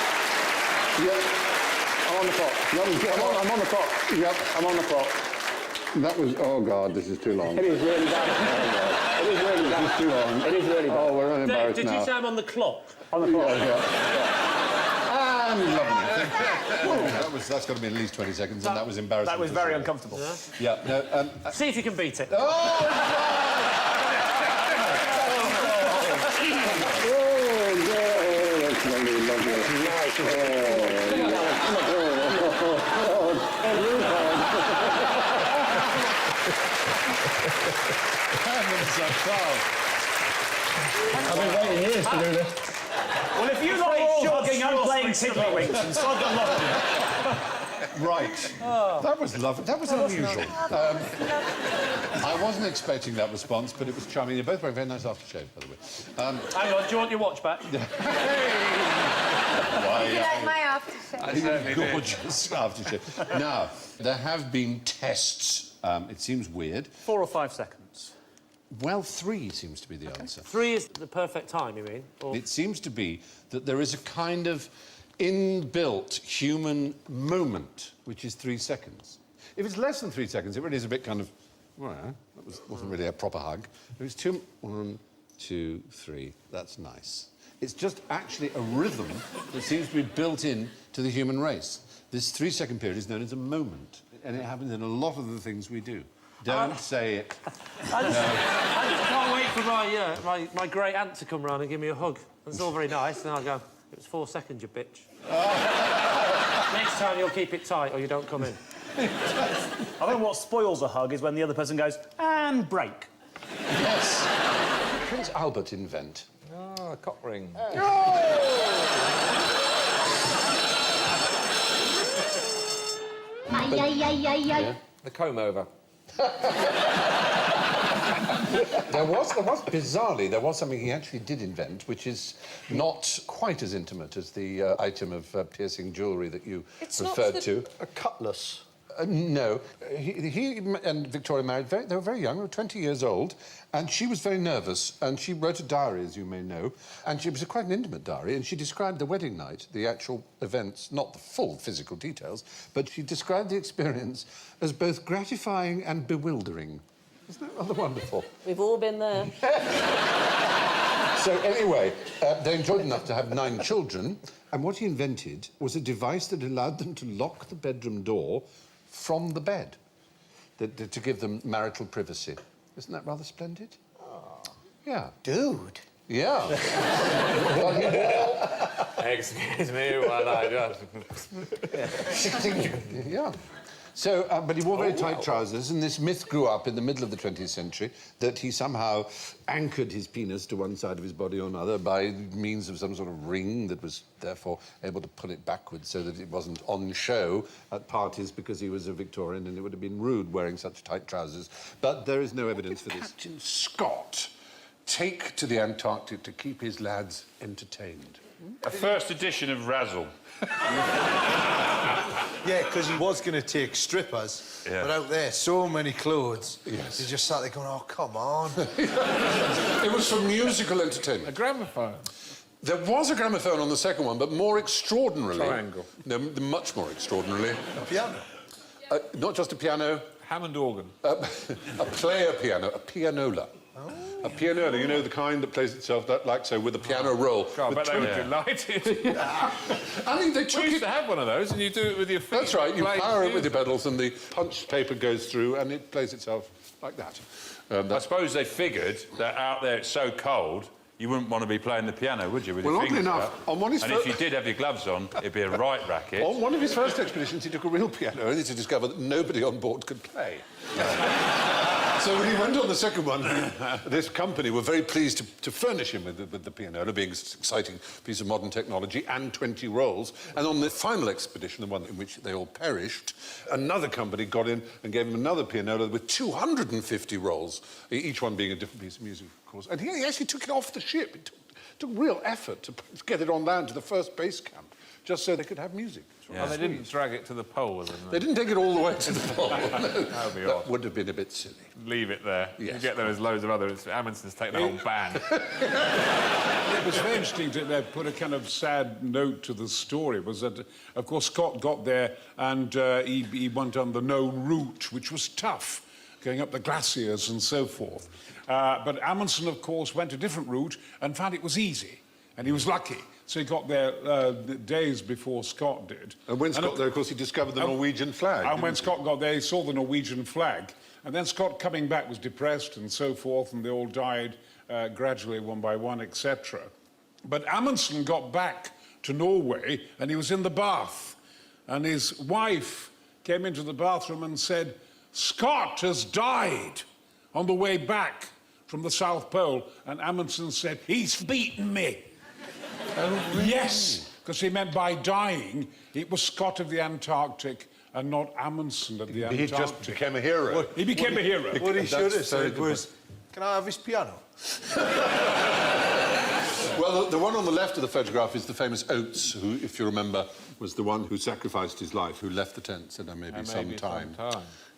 Yep. I'm on the clock. I'm on the clock. Yep, I'm on the clock. That was... Oh, God, this is too long. It is really bad. It is really bad. This is too long. It is really bad. Oh, we're unembarrassed Did now. you say I'm on the clock? On the clock, yeah. That's got to be at least 20 seconds, and that was embarrassing. That was very uncomfortable. Yeah. No, see if you can beat it. I've been waiting years to do this. Well, if you like hugging, I'm playing tiddlywinks and sod the lot. Right. That was lovely. That was unusual. I wasn't expecting that response, but it was charming. You're both wearing very nice aftershave, by the way. Hang on, do you want your watch back? Would you like my aftershave? Gorgeous aftershave. Now, there have been tests. It seems weird. 4 or 5 seconds. Well, 3 seems to be the answer. 3 is the perfect time, you mean? Or... It seems to be that there is a kind of inbuilt human moment, which is 3 seconds. If it's less than 3 seconds, it really is a bit kind of... Well, that wasn't really a proper hug. It was 2... 1, 2, 3. That's nice. It's just actually a rhythm that seems to be built in to the human race. This 3-second period is known as a moment, and it happens in a lot of the things we do. Don't say it. I just can't wait for my great aunt to come round and give me a hug. It's all very nice, and I'll go, it was 4 seconds, you bitch. Next time you'll keep it tight or you don't come in. I think what spoils a hug is when the other person goes, and break. Yes. Prince Albert invent? Oh, a cock ring. The comb over. There was bizarrely, there was something he actually did invent, which is not quite as intimate as the item of piercing jewellery that you referred to. A cutlass. No. He and Victoria married, they were very young, they were 20 years old, and she was very nervous, and she wrote a diary, as you may know, and it was quite an intimate diary, and she described the wedding night, the actual events, not the full physical details, but she described the experience as both gratifying and bewildering. Isn't that rather wonderful? We've all been there. So anyway, they enjoyed enough to have 9 children, and what he invented was a device that allowed them to lock the bedroom door from the bed, to give them marital privacy. Isn't that rather splendid? Oh. Yeah. Dude. Yeah. Excuse me while I just... Yeah. So, but he wore very tight trousers, and this myth grew up in the middle of the 20th century that he somehow anchored his penis to one side of his body or another by means of some sort of ring that was therefore able to pull it backwards so that it wasn't on show at parties because he was a Victorian and it would have been rude wearing such tight trousers. But there is no evidence for this. Captain Scott take to the Antarctic to keep his lads entertained? A first edition of Razzle. Yeah, because he was going to take strippers, but out there, so many clothes. Yes. He just sat there going, oh, come on. It was for musical entertainment. A gramophone. There was a gramophone on the second one, but more extraordinarily... Triangle. No, much more extraordinarily. A piano. Not just a piano. Hammond organ. A player piano, a pianola. Oh. A pianola, you know, the kind that plays itself like so, with a piano roll. God, I bet they were delighted. I mean, they took we used to have one of those, and you do it with your feet. That's right, you power it with your pedals, and the punched paper goes through, and it plays itself like that. I suppose they figured that out there it's so cold, you wouldn't want to be playing the piano, would you, with your fingers enough, out? on one of his and if you did have your gloves on, it'd be a right racket. On one of his first expeditions, he took a real piano, only to discover that nobody on board could play. So when he went on the second one, this company were very pleased to furnish him with the pianola, being an exciting piece of modern technology, and 20 rolls. And on the final expedition, the one in which they all perished, another company got in and gave him another pianola with 250 rolls, each one being a different piece of music, of course. And he actually took it off the ship. It took real effort to get it on land to the first base camp, just so they could have music. Yeah. And they didn't drag it to the pole with them. They didn't take it all the way to the pole. No. That would be odd. That would have been a bit silly. Leave it there. Yes. You get there as loads of others. Amundsen's taken a whole band. It was very interesting to put a kind of sad note to the story, was that, of course, Scott got there and he went on the known route, which was tough, going up the glaciers and so forth. But Amundsen, of course, went a different route and found it was easy, and he was lucky. So he got there days before Scott did. And when Scott got there, of course, he discovered the Norwegian flag. And when Scott got there, he saw the Norwegian flag. And then Scott, coming back, was depressed and so forth, and they all died gradually, one by one, etc. But Amundsen got back to Norway, and he was in the bath. And his wife came into the bathroom and said, Scott has died on the way back from the South Pole. And Amundsen said, he's beaten me. Oh, really? Yes, because he meant by dying, it was Scott of the Antarctic and not Amundsen of the Antarctic. He just became a hero. Well, he became a hero. What he should have said was, can I have his piano? Well, the one on the left of the photograph is the famous Oates, who, if you remember, was the one who sacrificed his life, who left the tent, said, maybe some time.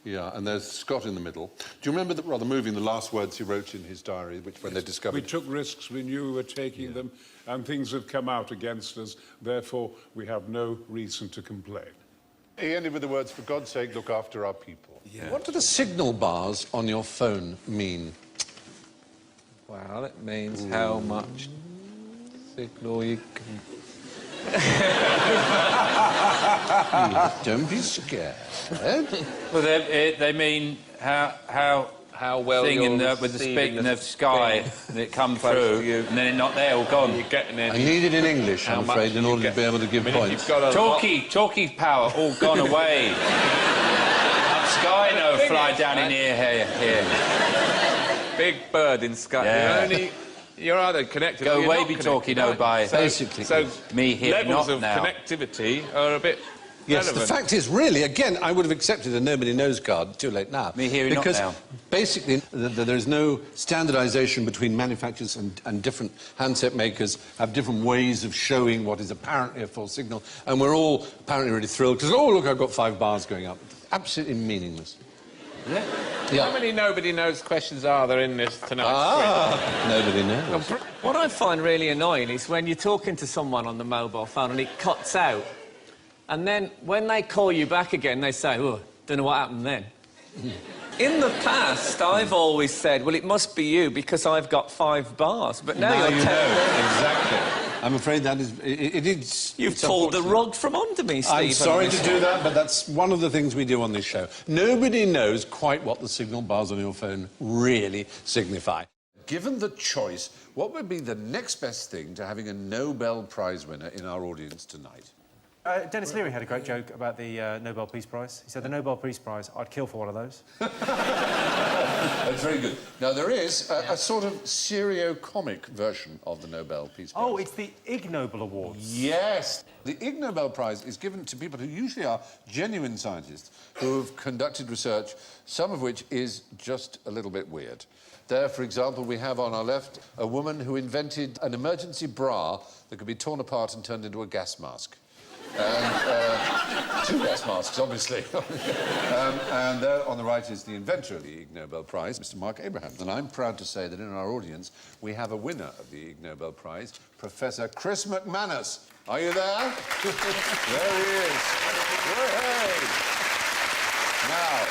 Yeah, and there's Scott in the middle. Do you remember the rather moving the last words he wrote in his diary, which when they discovered... We took risks, we knew we were taking them, and things have come out against us. Therefore, we have no reason to complain. He ended with the words, for God's sake, look after our people. Yeah. What do the signal bars on your phone mean? Well, it means how much signal you can... Don't be scared. Well, they mean how how well thing you're with the receiving speaking of sky thing that it come close through, to you. and then it not there, all gone. You're getting it. I need it in English, How I'm much afraid, in you order get- to be able to give I mean, if points. you've got a lot- Talkie power, all gone away. Sky no fly down in here. Big bird in sky. Yeah. You're either connected Go or you're away, not be connected, talking no aren't you? by. So, Basically. So Me here, levels not of now. connectivity are a bit Yes, relevant. the fact is, really, again, I would have accepted a nobody knows card. Too late now. Me here, not because now. basically, there is no standardisation between manufacturers and different handset makers have different ways of showing what is apparently a full signal, and we're all apparently really thrilled because, oh, look, I've got 5 bars going up. Absolutely meaningless. Yeah. How many nobody knows questions are there in this tonight? Nobody knows. What I find really annoying is when you're talking to someone on the mobile phone and it cuts out, and then when they call you back again, they say, oh, don't know what happened then. In the past, I've always said, well, it must be you because I've got 5 bars, but now you're you telling know. Exactly. I'm afraid that is... It is... You've pulled the rug from under me, Stephen. I'm sorry to do that, but that's one of the things we do on this show. Nobody knows quite what the signal bars on your phone really signify. Given the choice, what would be the next best thing to having a Nobel Prize winner in our audience tonight? Dennis Leary had a great joke about the Nobel Peace Prize. He said, the Nobel Peace Prize, I'd kill for one of those. That's very good. Now, there is a sort of serio-comic version of the Nobel Peace Prize. Oh, it's the Ig Nobel Awards. Yes. The Ig Nobel Prize is given to people who usually are genuine scientists who have conducted research, some of which is just a little bit weird. There, for example, we have on our left a woman who invented an emergency bra that could be torn apart and turned into a gas mask. And 2 gas masks, obviously. And there on the right is the inventor of the Ig Nobel Prize, Mr. Mark Abraham. And I'm proud to say that in our audience we have a winner of the Ig Nobel Prize, Professor Chris McManus. Are you there? There he is. Hooray! Now,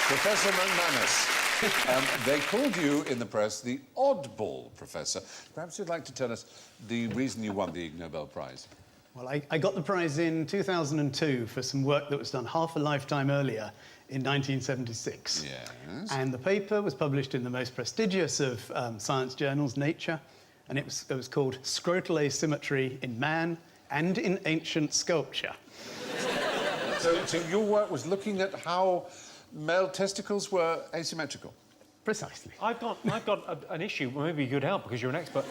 Professor McManus. They called you in the press the oddball professor. Perhaps you'd like to tell us the reason you won the Ig Nobel Prize. Well, I got the prize in 2002 for some work that was done half a lifetime earlier in 1976. Yes. And the paper was published in the most prestigious of science journals, Nature, and it was called Scrotal Asymmetry in Man and in Ancient Sculpture. So your work was looking at how male testicles were asymmetrical? Precisely. I've got an issue. Well, maybe you could help because you're an expert.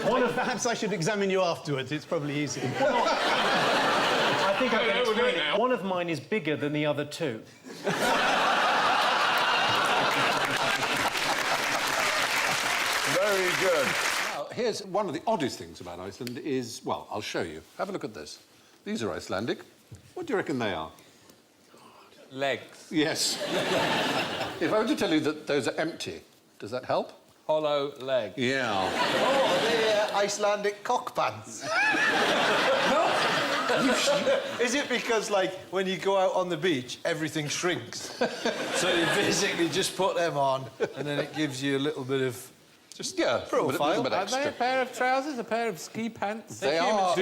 Perhaps I should examine you afterwards. It's probably easier. I think I can explain it. One of mine is bigger than the other 2. Very good. Now, here's one of the oddest things about Iceland is, well, I'll show you. Have a look at this. These are Icelandic. What do you reckon they are? Legs. Yes. If I were to tell you that those are empty, does that help? Hollow leg. Yeah. Oh, they're Icelandic cock pants. Is it because, like, when you go out on the beach, everything shrinks? So you basically just put them on, and then it gives you a little bit of... Just, yeah, profile. Bit Are extra. they a pair of trousers, a pair of ski pants? They are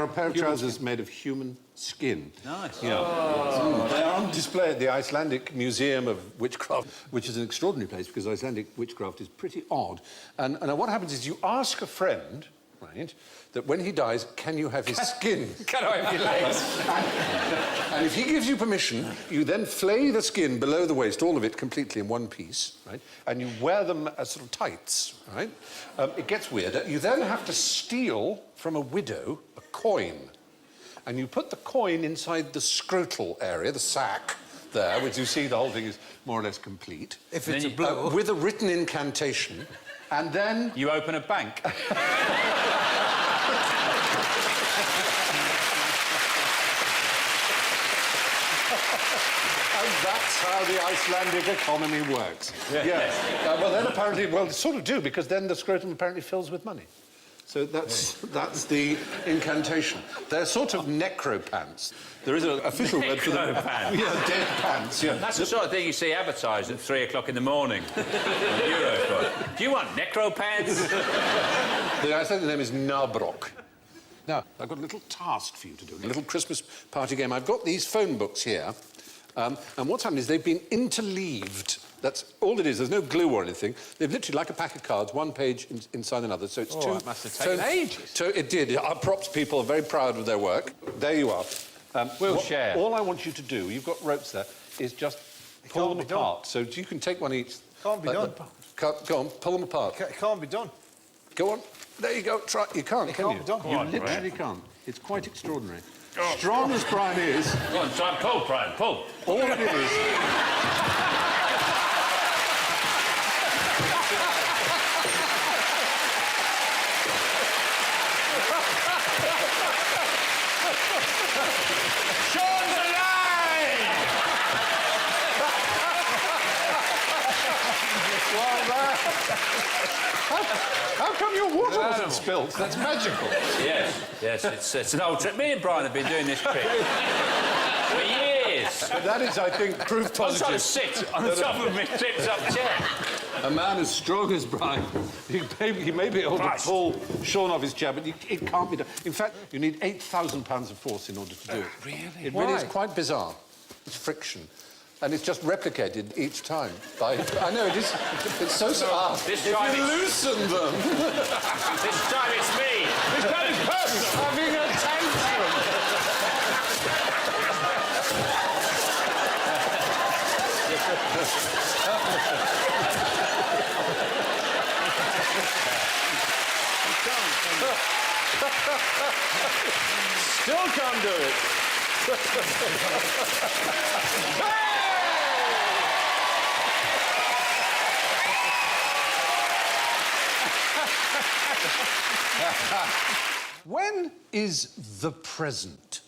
a pair of trousers made of human skin. Nice. Yeah. They are on display at the Icelandic Museum of Witchcraft, which is an extraordinary place because Icelandic witchcraft is pretty odd. And what happens is you ask a friend, right, that when he dies, can you have his skin? Can I have your legs? And if he gives you permission, you then flay the skin below the waist, all of it completely in one piece, right? And you wear them as sort of tights, right? It gets weirder. You then have to steal from a widow a coin. And you put the coin inside the scrotal area, the sac there, which you see the whole thing is more or less complete. If it's a blow. With a written incantation. And then... You open a bank. And that's how the Icelandic economy works. Yes. Well, then apparently, well, sort of do, because then the scrotum apparently fills with money. So that's the incantation. They're sort of necropants. There is an official word for them. Necropants. Yeah, dead pants, yeah. That's the sort of thing you see advertised at 3 o'clock in the morning. Eurosport. Do you want necropants? The Icelandic name is Nabrok. Now, I've got a little task for you to do, a little Christmas party game. I've got these phone books here. And what's happened is they've been interleaved. That's all it is. There's no glue or anything. They've literally, like a pack of cards, one page inside another. So it's two... It must have taken ages. So it did. Our props people are very proud of their work. There you are. We'll share. All I want you to do, you've got ropes there, is just pull them apart. So you can take one each. Can't be done. Go on, pull them apart. It can't be done. Go on. There you go. Try. You can't, can you? Be done. You literally can't. It's quite extraordinary. Strong as Brian is... Go on, try and pull, Brian, pull. All it is... Sean's alive! How come your water wasn't spilt? That's magical. Yes, it's an old trick. Me and Brian have been doing this trick for years. But that is, I think, proof positive. I'm trying to sit on the top of my tipped-up chair. A man as strong as Brian, he may be able to pull Sean off his chair, but it can't be done. In fact, you need 8,000 pounds of force in order to do it. Really? It really is quite bizarre. It's friction. And it's just replicated each time. I know, it is. It's so... This time if you loosen them... This time it's me. This time it's personal. Having a tantrum. Still can't do it. When is the present?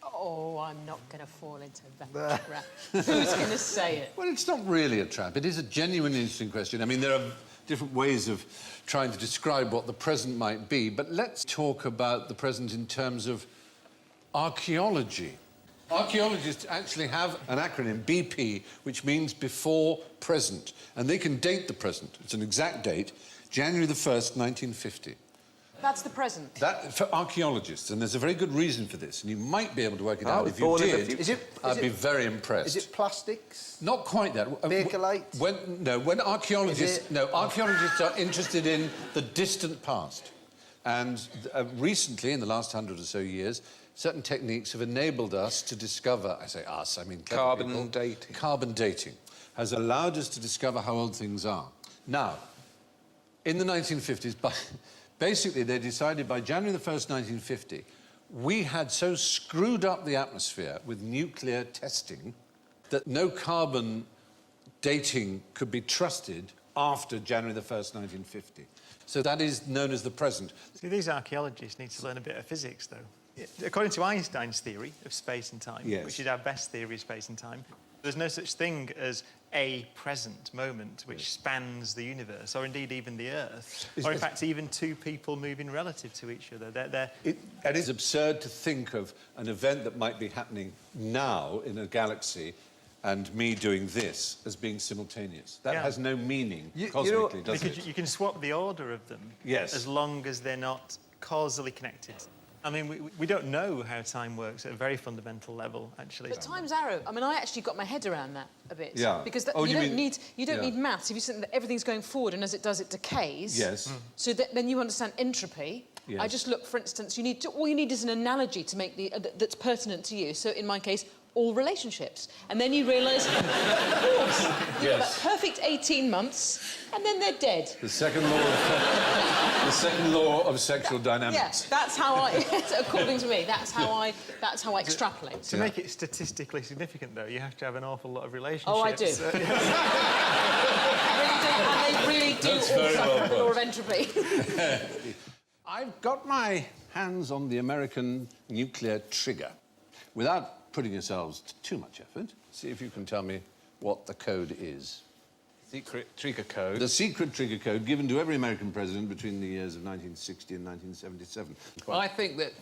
Oh, I'm not going to fall into that trap. Who's going to say it? Well, it's not really a trap. It is a genuinely interesting question. I mean, there are different ways of trying to describe what the present might be, but let's talk about the present in terms of archaeology. Archaeologists actually have an acronym, BP, which means before present, and they can date the present. It's an exact date, January the 1st, 1950. That's the present. That, for archaeologists, and there's a very good reason for this, and you might be able to work it out. If you did, I'd be very impressed. Is it plastics? Not quite that. Bakelite? When archaeologists... No, archaeologists are interested in the distant past. And recently, in the last 100 or so years, certain techniques have enabled us to discover... I say us, I mean... Carbon dating. Carbon dating has allowed us to discover how old things are. Now, in the 1950s... Basically, they decided by January the 1st, 1950, we had so screwed up the atmosphere with nuclear testing that no carbon dating could be trusted after January the 1st, 1950. So that is known as the present. See, these archaeologists need to learn a bit of physics, though. According to Einstein's theory of space and time, which is our best theory of space and time, there's no such thing as a present moment which spans the universe, or indeed even the Earth, or in fact even two people moving relative to each other. It is absurd to think of an event that might be happening now in a galaxy and me doing this as being simultaneous. That has no meaning cosmically, does it? You can swap the order of them as long as they're not causally connected. I mean, we don't know how time works at a very fundamental level, actually. But time's arrow. I mean, I actually got my head around that a bit. Yeah. Because you don't need maths. If you think that everything's going forward and as it does, it decays. Yes. So then you understand entropy. Yes. I just look, for instance, all you need is an analogy to make that's pertinent to you. So in my case, all relationships. And then you realise, of course, you've got that perfect 18 months, and then they're dead. The second law of sexual dynamics. Yes, that's how according to me, that's how I extrapolate. To make it statistically significant, though, you have to have an awful lot of relationships. Oh, I do. And they really do also the law of entropy. I've got my hands on the American nuclear trigger. Without putting yourselves to too much effort, see if you can tell me what the code is. Secret trigger code. The secret trigger code given to every American president between the years of 1960 and 1977. I think that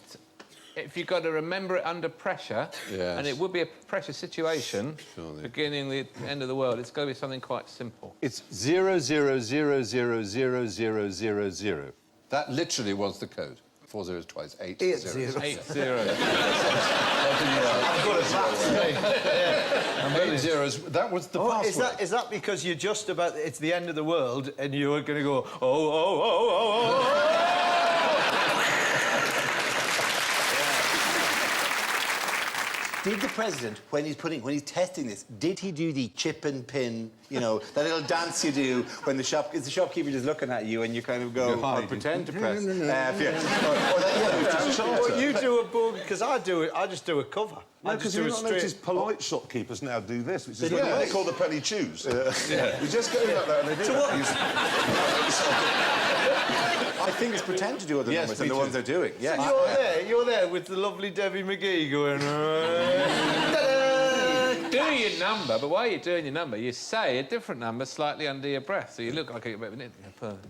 if you've got to remember it under pressure, and it would be a pressure situation, beginning the end of the world, it's got to be something quite simple. It's 00000000. That literally was the code. 4 zeros twice, 8 zeros. 8 zeros. I've got it back today. And 8 zeros, that was the password. Is that because you're just about... It's the end of the world, and you're going to go, oh. Did the president, when he's testing this, did he do the chip and pin, you know, that little dance you do when the shopkeeper just looking at you and you kind of go, or pretend to press? Well, you do a book, because I just do a cover. No, because you not noticed polite shopkeepers now do this, which is what they call the penny chews. We just go like that and they do I think it's pretend to do other numbers than the ones they're doing. Yeah. So you're there with the lovely Debbie McGee going... Do your number, but while you're doing your number, you say a different number slightly under your breath, so you look like a bit of an...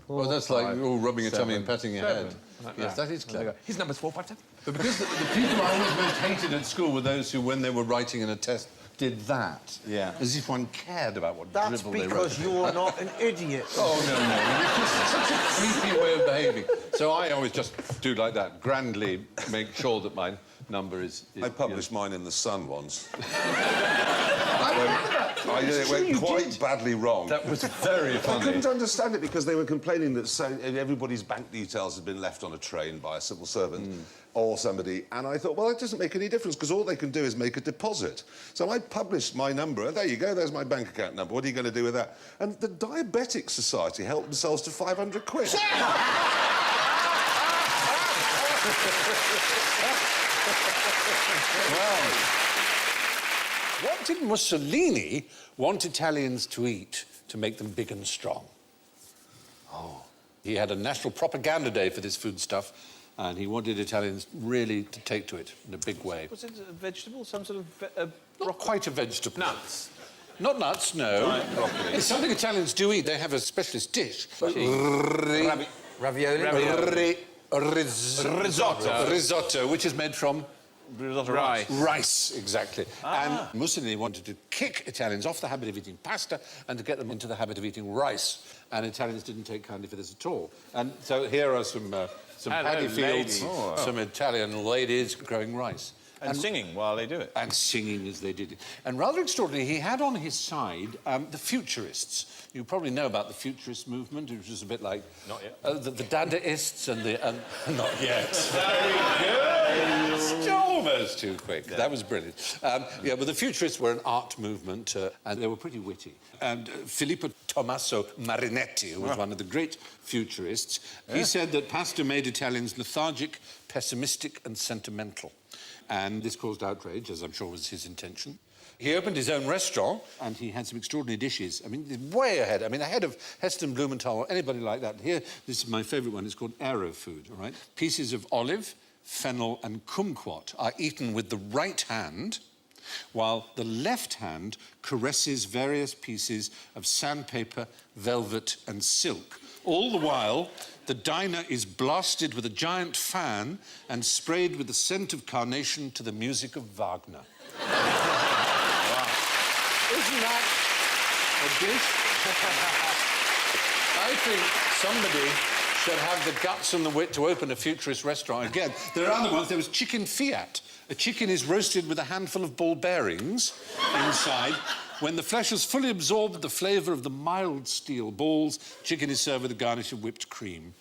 Well, that's like you're all rubbing your tummy and patting your head. Like Yes, that is clever. His number's 457. But because the people I always most hated at school were those who, when they were writing in a test, did that. Yeah. As if one cared about what That's dribble they wrote. because you're not an idiot. Oh, no. It's just such a creepy way of behaving. So I always just do like that, grandly make sure that my number is... I published mine in The Sun once. It went quite badly wrong. That was very funny. I couldn't understand it because they were complaining that everybody's bank details had been left on a train by a civil servant or somebody, and I thought, well, it doesn't make any difference because all they can do is make a deposit. So I published my number, and there you go, there's my bank account number. What are you going to do with that? And the Diabetic Society helped themselves to 500 quid. What did Mussolini want Italians to eat to make them big and strong? Oh. He had a national propaganda day for this foodstuff, and he wanted Italians really to take to it in a big way. Was it a vegetable? Some sort of... Not quite a vegetable. Nuts? Not nuts, no. Right, broccoli. It's something Italians do eat. They have a specialist dish. Ravioli? Risotto. Risotto, which is made from... Rice. Rice, exactly. And Mussolini wanted to kick Italians off the habit of eating pasta and to get them into the habit of eating rice. And Italians didn't take kindly for this at all. And so here are some paddy fields, some Italian ladies growing rice. And singing while they do it. And singing as they did it. And rather extraordinary, he had on his side the Futurists. You probably know about the Futurist movement, which was a bit like... Not yet. The Dadaists and the... not yet. Very good. It's almost too quick. Yeah. That was brilliant. Yeah, but the Futurists were an art movement, and they were pretty witty. And Filippo Tommaso Marinetti, who was one of the great Futurists, he said that pasta made Italians lethargic, pessimistic and sentimental. And this caused outrage, as I'm sure was his intention. He opened his own restaurant, and he had some extraordinary dishes. I mean, way ahead. I mean, ahead of Heston Blumenthal or anybody like that. Here, this is my favourite one. It's called Aero Food, all right? Pieces of olive, fennel and kumquat are eaten with the right hand, while the left hand caresses various pieces of sandpaper, velvet and silk. All the while, the diner is blasted with a giant fan and sprayed with the scent of carnation to the music of Wagner. Wow. Isn't that a dish? I think somebody should have the guts and the wit to open a Futurist restaurant again. There are other ones. There was chicken fiat. A chicken is roasted with a handful of ball bearings inside. When the flesh has fully absorbed the flavour of the mild steel balls, chicken is served with a garnish of whipped cream.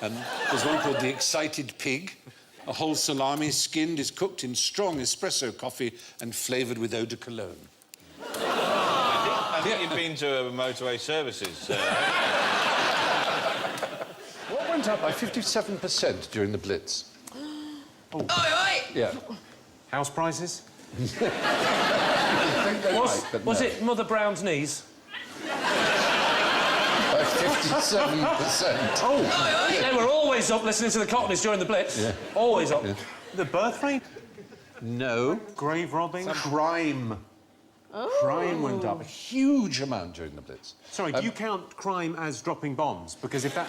And there's one called the Excited Pig. A whole salami skinned is cooked in strong espresso coffee and flavoured with eau de cologne. I think you've been to motorway services. What went up by 57% during the Blitz? Oi, oi! Yeah. House prizes? Was it Mother Brown's knees? By 57%. Oh, they were always up listening to the Cockneys during the Blitz. Yeah. Always up. Yeah. The birth rate? No. Grave robbing? Crime. Oh. Crime went up a huge amount during the Blitz. Sorry, do you count crime as dropping bombs? Because if that...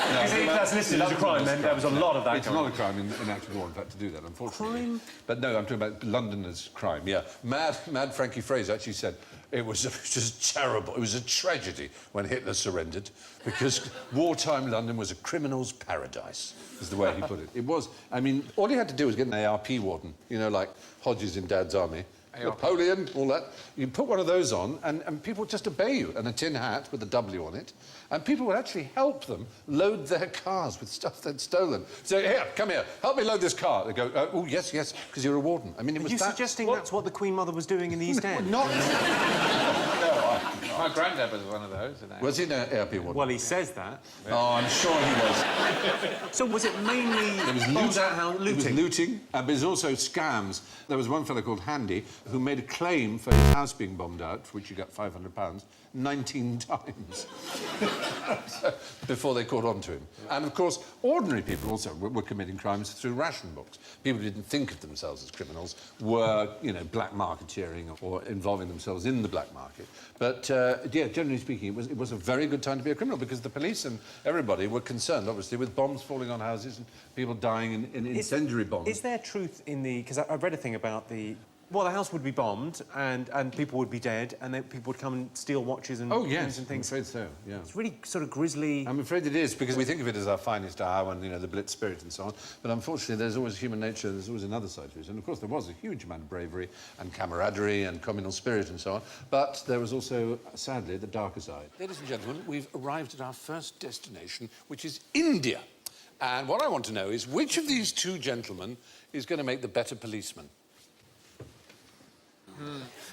No, if that's listed as a crime, then there was a lot of that. It's not a crime in actual law, in fact, to do that, unfortunately. Crime? But no, I'm talking about Londoners' crime, yeah. Mad Frankie Fraser actually said it was just terrible. It was a tragedy when Hitler surrendered, because wartime London was a criminal's paradise, is the way he put it. It was. I mean, all he had to do was get an ARP warden, you know, like Hodges in Dad's Army, Napoleon, all that. You put one of those on, and people just obey you, and a tin hat with a W on it. And people would actually help them load their cars with stuff they'd stolen. So, here, come here, help me load this car. They go, oh, yes, because you're a warden. I mean, it was Are you suggesting that's what the Queen Mother was doing in the East End? Not... My granddad was one of those. Was he an ARP warden? Well, he says that. Oh, I'm sure he was. So was it mainly... There was looting. It was looting, but there's also scams. There was one fellow called Handy who made a claim for his house being bombed out, for which he got £500, 19 times before they caught on to him. And, of course, ordinary people also were committing crimes through ration books. People who didn't think of themselves as criminals were, you know, black marketeering or involving themselves in the black market. But, yeah, generally speaking, it was a very good time to be a criminal because the police and everybody were concerned, obviously, with bombs falling on houses and people dying in incendiary bombs. Is there truth in the... Because I read a thing about the... Well, the house would be bombed and people would be dead and then people would come and steal watches and yes, and things. I'm afraid so, yeah. It's really sort of grisly... I'm afraid it is, because we think of it as our finest hour and, you know, the Blitz spirit and so on, but unfortunately there's always human nature, there's always another side to it. And, of course, there was a huge amount of bravery and camaraderie and communal spirit and so on, but there was also, sadly, the darker side. Ladies and gentlemen, we've arrived at our first destination, which is India. And what I want to know is which of these two gentlemen is going to make the better policeman?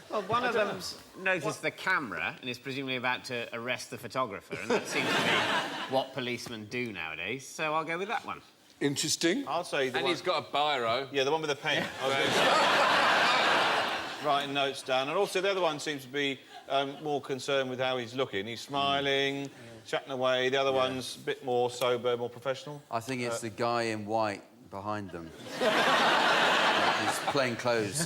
Well, one of them's noticed the camera and is presumably about to arrest the photographer, and that seems to be what policemen do nowadays, so I'll go with that one. Interesting. I'll say the And one... he's got a biro. Yeah, the one with the pen. Writing notes down. And also the other one seems to be more concerned with how he's looking. He's smiling, chatting away. The other one's a bit more sober, more professional. I think it's the guy in white behind them. He's plain clothes.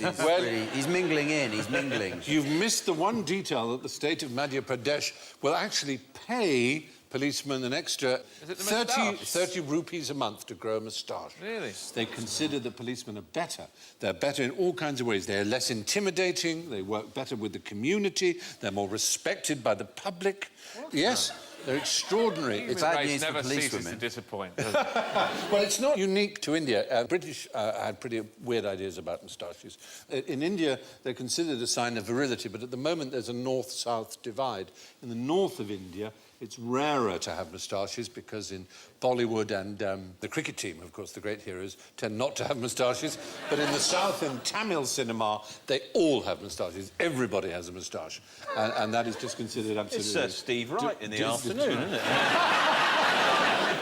He's mingling in, he's mingling. You've missed the one detail that the state of Madhya Pradesh will actually pay policemen an extra 30 rupees a month to grow a moustache. Really? They consider that policemen are better. They're better in all kinds of ways. They're less intimidating, they work better with the community, they're more respected by the public. Yes. They're extraordinary. It's bad news never ceases to disappoint, does it? Well, it's not unique to India. British had pretty weird ideas about moustaches. In India, they're considered a sign of virility, but at the moment there's a north-south divide. In the north of India, it's rarer to have moustaches because in Bollywood and the cricket team, of course, the great heroes, tend not to have moustaches. But in the south, in Tamil cinema, they all have moustaches. Everybody has a moustache. And that is just considered absolutely... It's Steve Wright in the afternoon, isn't it?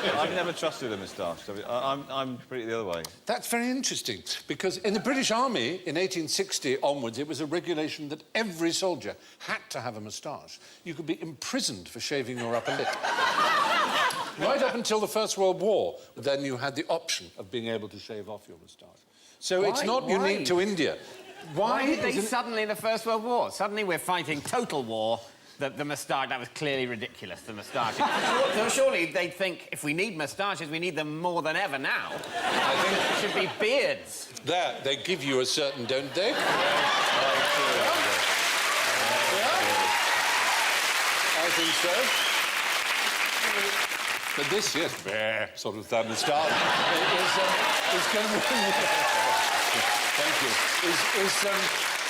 I've never trusted a moustache. I'm pretty the other way. That's very interesting, because in the British Army, in 1860 onwards, it was a regulation that every soldier had to have a moustache. You could be imprisoned for shaving your upper lip. Right up until the First World War, then you had the option of being able to shave off your moustache. So it's not unique to India. Why did they suddenly in the First World War? Suddenly we're fighting total war. The moustache, that was clearly ridiculous, the moustache. So surely they'd think, if we need moustaches, we need them more than ever now. I think it should be beards. There, they give you a certain, don't they? I think so. But this, yes, sort of moustache is going to win. Thank you.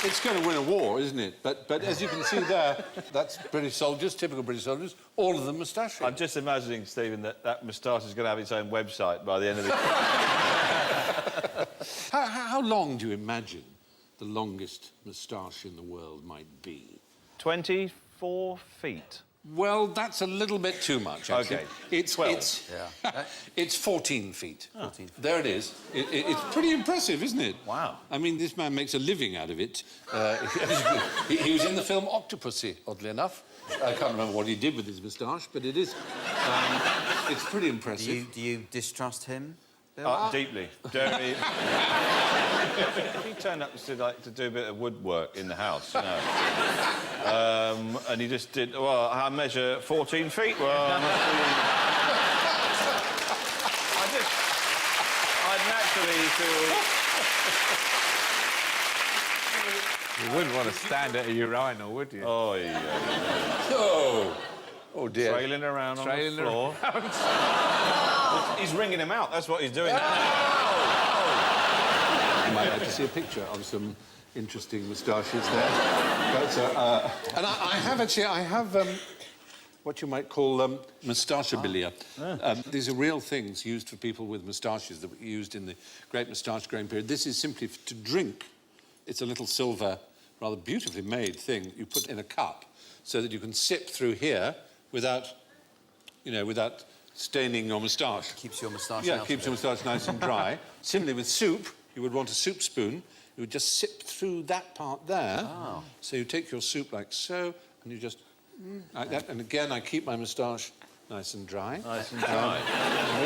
It's going to win a war, isn't it? But as you can see there, that's British soldiers, typical British soldiers, all of them moustache. I'm just imagining, Stephen, that moustache is going to have its own website by the end of the... How long do you imagine the longest moustache in the world might be? 24 feet. Well, that's a little bit too much, actually. OK. It's 12. It's 14 feet. 14 feet. There it is. It's pretty impressive, isn't it? Wow. I mean, this man makes a living out of it. He was in the film Octopussy, oddly enough. I can't remember what he did with his moustache, but it is... it's pretty impressive. Do you distrust him? Deeply. Very... If he turned up to do a bit of woodwork in the house, you know, and he just did, well, I measure 14 feet, well, I must be... I'd naturally feel... You wouldn't want to stand at a urinal, would you? Oh, yeah. Oh, dear. Trailing around on the floor. He's ringing him out, that's what he's doing. You might like to see a picture of some interesting moustaches there. But, and I have what you might call moustacheabilia. These are real things used for people with moustaches that were used in the great moustache growing period. This is simply to drink. It's a little silver, rather beautifully made thing you put in a cup so that you can sip through here without, without staining your moustache. Keeps your moustache Yeah, keeps your moustache nice and dry. Similarly with soup, you would want a soup spoon. You would just sip through that part there. Oh. So you take your soup like so, and you just... like that. And again, I keep my moustache nice and dry. Nice and dry.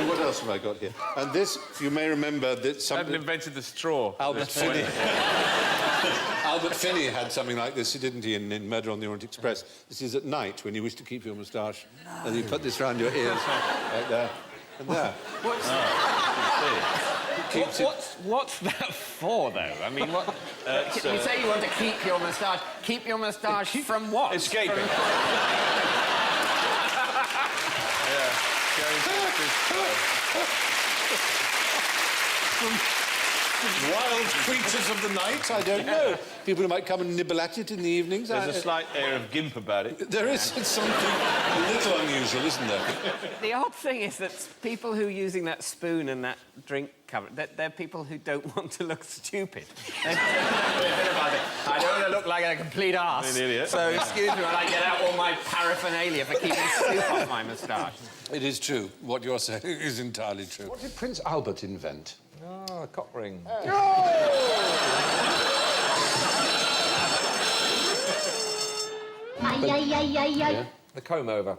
What else have I got here? And this, you may remember that something... Haven't invented the straw. Albert Finney. Albert Finney had something like this, didn't he, in Murder on the Orient Express? This is at night, when you wish to keep your moustache. No. And you put this round your ears, like there, and there. What's that for, though? I mean, what... you say you want to keep your moustache. Keep your moustache from what? Escaping. Wild creatures of the night, I don't know. People who might come and nibble at it in the evenings. There's a slight air of gimp about it. There is. It's something a little unusual, isn't there? The odd thing is that people who are using that spoon and that drink cover, they're people who don't want to look stupid. I don't want to look like a complete arse. An idiot. So excuse me when I get out all my paraphernalia for keeping soup off my moustache. It is true. What you're saying is entirely true. What did Prince Albert invent? Oh, a cock ring. The comb over.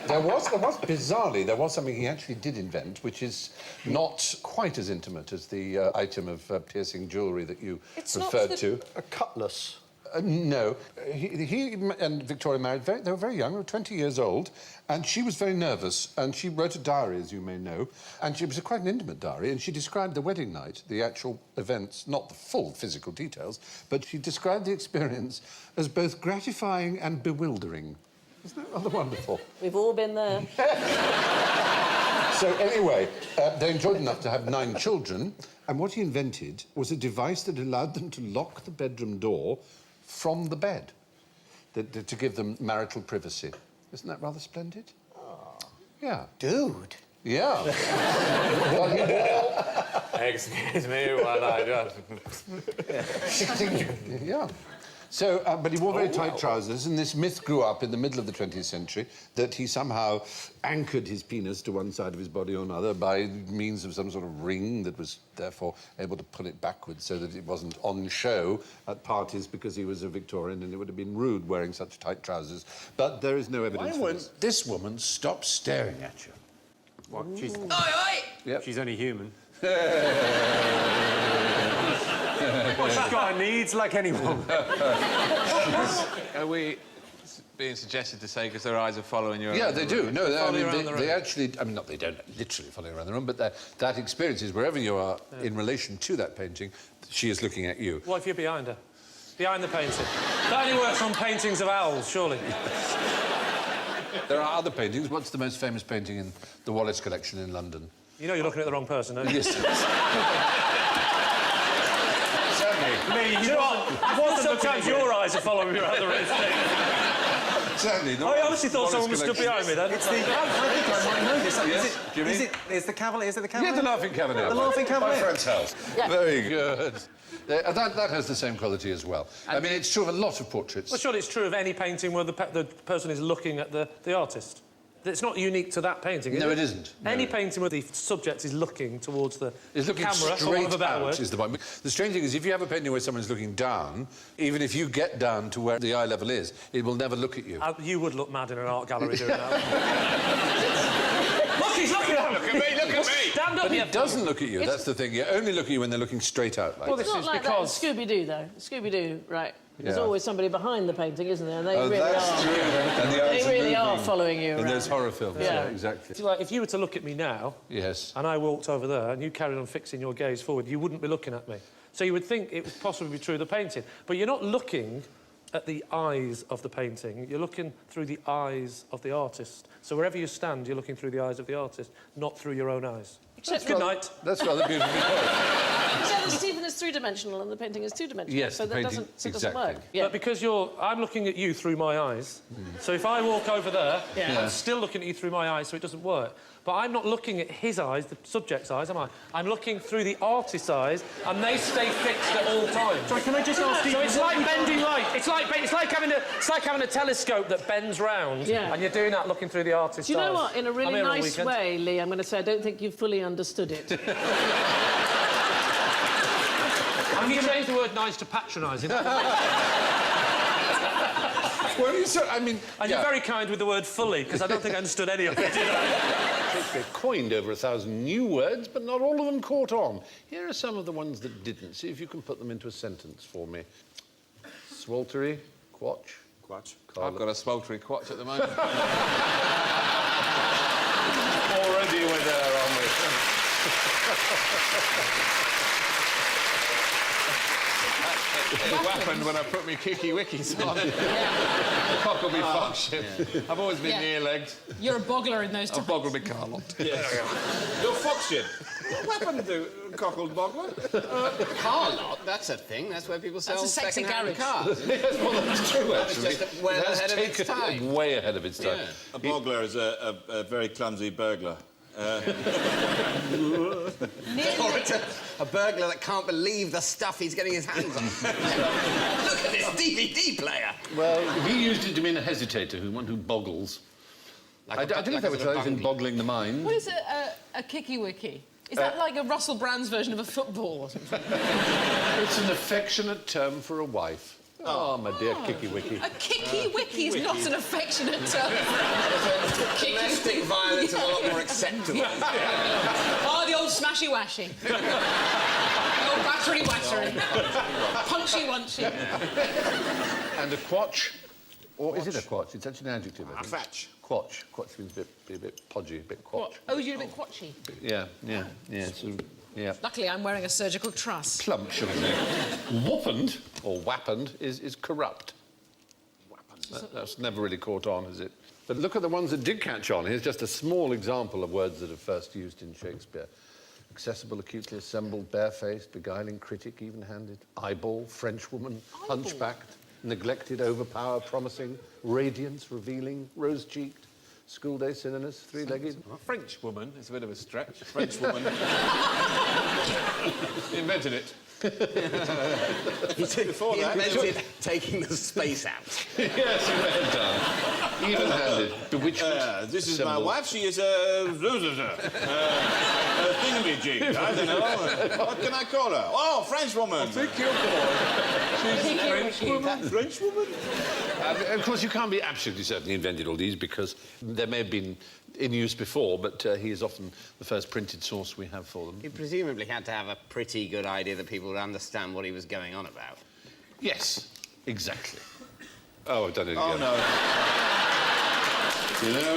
There was bizarrely something he actually did invent, which is not quite as intimate as the item of piercing jewellery that you referred to. A cutlass. No. He and Victoria married, they were very young, they were 20 years old, and she was very nervous, and she wrote a diary, as you may know, and it was quite an intimate diary, and she described the wedding night, the actual events, not the full physical details, but she described the experience as both gratifying and bewildering. Isn't that rather wonderful? We've all been there. So anyway, they enjoyed enough to have 9 children, and what he invented was a device that allowed them to lock the bedroom door from the bed, to give them marital privacy. Isn't that rather splendid? Oh. Yeah. Dude. Yeah. Excuse me while I just... Yeah. So, but he wore very tight trousers, and this myth grew up in the middle of the 20th century that he somehow anchored his penis to one side of his body or another by means of some sort of ring that was therefore able to pull it backwards so that it wasn't on show at parties because he was a Victorian and it would have been rude wearing such tight trousers. But there is no evidence for this. This woman stop staring at you? What? She's... Oi, oi! Yep. She's only human. Well, she's got her needs like anyone. Are we being suggested to say because their eyes are following you around? Yeah, they do. No, they room. actually... I mean, not they don't literally follow you around the room, but that experience is wherever you are in relation to that painting, she is looking at you. What if you're behind her? Behind the painting? That only works on paintings of owls, surely. There are other paintings. What's the most famous painting in the Wallace collection in London? You know you're looking at the wrong person, don't you? Yes. Lee, you know what? Sometimes your eyes are following me around the room. Certainly not. I honestly thought someone was stood behind me then. It's the... I think I might know this. Yes, Is the Cavalier? Is it the Cavalier? Yeah, the Laughing Cavalier. The Laughing Cavalier. My friend's house. Yeah. Very good. That has the same quality as well. I mean, it's true of a lot of portraits. Well, surely it's true of any painting where the person is looking at the artist. It's not unique to that painting, is it? No, it isn't. Any painting where the subject is looking towards the camera, straight for want of a better word. is the point. The strange thing is, if you have a painting where someone's looking down, even if you get down to where the eye level is, it will never look at you. You would look mad in an art gallery doing that. Look, he's looking at me! Look at me, look at me! Stand up, But it doesn't look at you, that's the thing. You only look at you when they're looking straight out like Well, this. it's not like because... that in Scooby-Doo, though. Scooby-Doo, right. There's Yeah. always somebody behind the painting, isn't there? And they really that's are. true. And the They eyes really are moving following you in around. those horror films. Yeah. Yeah, exactly. It's like, if you were to look at me now... Yes. ...and I walked over there and you carried on fixing your gaze forward, you wouldn't be looking at me. So you would think it would possibly be true of the painting. But you're not looking at the eyes of the painting. You're looking through the eyes of the artist. So wherever you stand, you're looking through the eyes of the artist, not through your own eyes. Good night. That's rather beautifully put. Except that Stephen is three-dimensional and the painting is two-dimensional. Yes, so the that painting- doesn't work. But because I'm looking at you through my eyes, so if I walk over there, I'm still looking at you through my eyes, so it doesn't work. But I'm not looking at his eyes, the subject's eyes, am I? I'm looking through the artist's eyes, and they stay fixed at all times. Sorry, can I just ask you... So it's like bending light. It's like having a telescope that bends round, and you're doing that looking through the artist's eyes. Do you know what? In a really I'm here all nice weekend. way, Lee, I'm going to say I don't think you've fully understood it. Have you changed the word nice to patronising? Well, I mean... And you're very kind with the word fully, because I don't think I understood any of it, did I? Shakespeare coined over 1,000 new words, but not all of them caught on. Here are some of the ones that didn't. See if you can put them into a sentence for me. Sweltery, quatch. Quatch. I've got a sweltery quatch at the moment. Already we're there, aren't we? It happened when I put my kicky wickies on. The cock will be function. I've always been near-legged. You're a boggler in those I'll times. boggle my Carlot. You're Foxton. What happened to Cockled Boggler? Car lot, that's a thing. That's where people sell That's a sexy second-hand garage. cars. Yes, well, that's true, actually. It's just well It has ahead of its taken time. way ahead of its time. Yeah. A boggler is a very clumsy burglar. Or it's a burglar that can't believe the stuff he's getting his hands on. Look at this DVD player. Well, he used it to mean a hesitator, one who boggles. I don't know if that was anything boggling the mind. What is a kicky-wicky? Is that like a Russell Brand's version of a football or something? It's an affectionate term for a wife. Oh, my dear Kicky-Wicky. A kicky-wicky is not an affectionate term. Domestic violence is a lot more acceptable. Oh, the old smashy-washy. The old battery-wattery. Punchy-wunchy. And a quatch. Or is it a quatch? It's actually an adjective, I think. Fetch. Quatch. Quatch means be a bit podgy, a bit quatch. Oh, you're a bit quatchy. Yeah. Sort of, yeah. Luckily, I'm wearing a surgical truss. Plump, shall we say. Whappened, or wappened, is corrupt. That's never really caught on, is it? But look at the ones that did catch on. Here's just a small example of words that are first used in Shakespeare. Accessible, acutely assembled, barefaced, beguiling, critic, even-handed, eyeball, Frenchwoman, hunchbacked, neglected, overpower, promising, radiance, revealing, rose-cheeked, schoolday synonymous, three-legged. A French woman is a bit of a stretch. French woman. He invented it. He invented taking the space out. Yes, he may have done. Even-handed, bewitchment. This is my wife. She is a thingamajig. I don't know. What can I call her? Oh, French woman. I think you're She's a French woman. French woman? Of course, you can't be absolutely certain he invented all these because there may have been in use before, but he is often the first printed source we have for them. He presumably had to have a pretty good idea that people would understand what he was going on about. Yes, exactly. Oh, I've done it again. Oh, no. You know,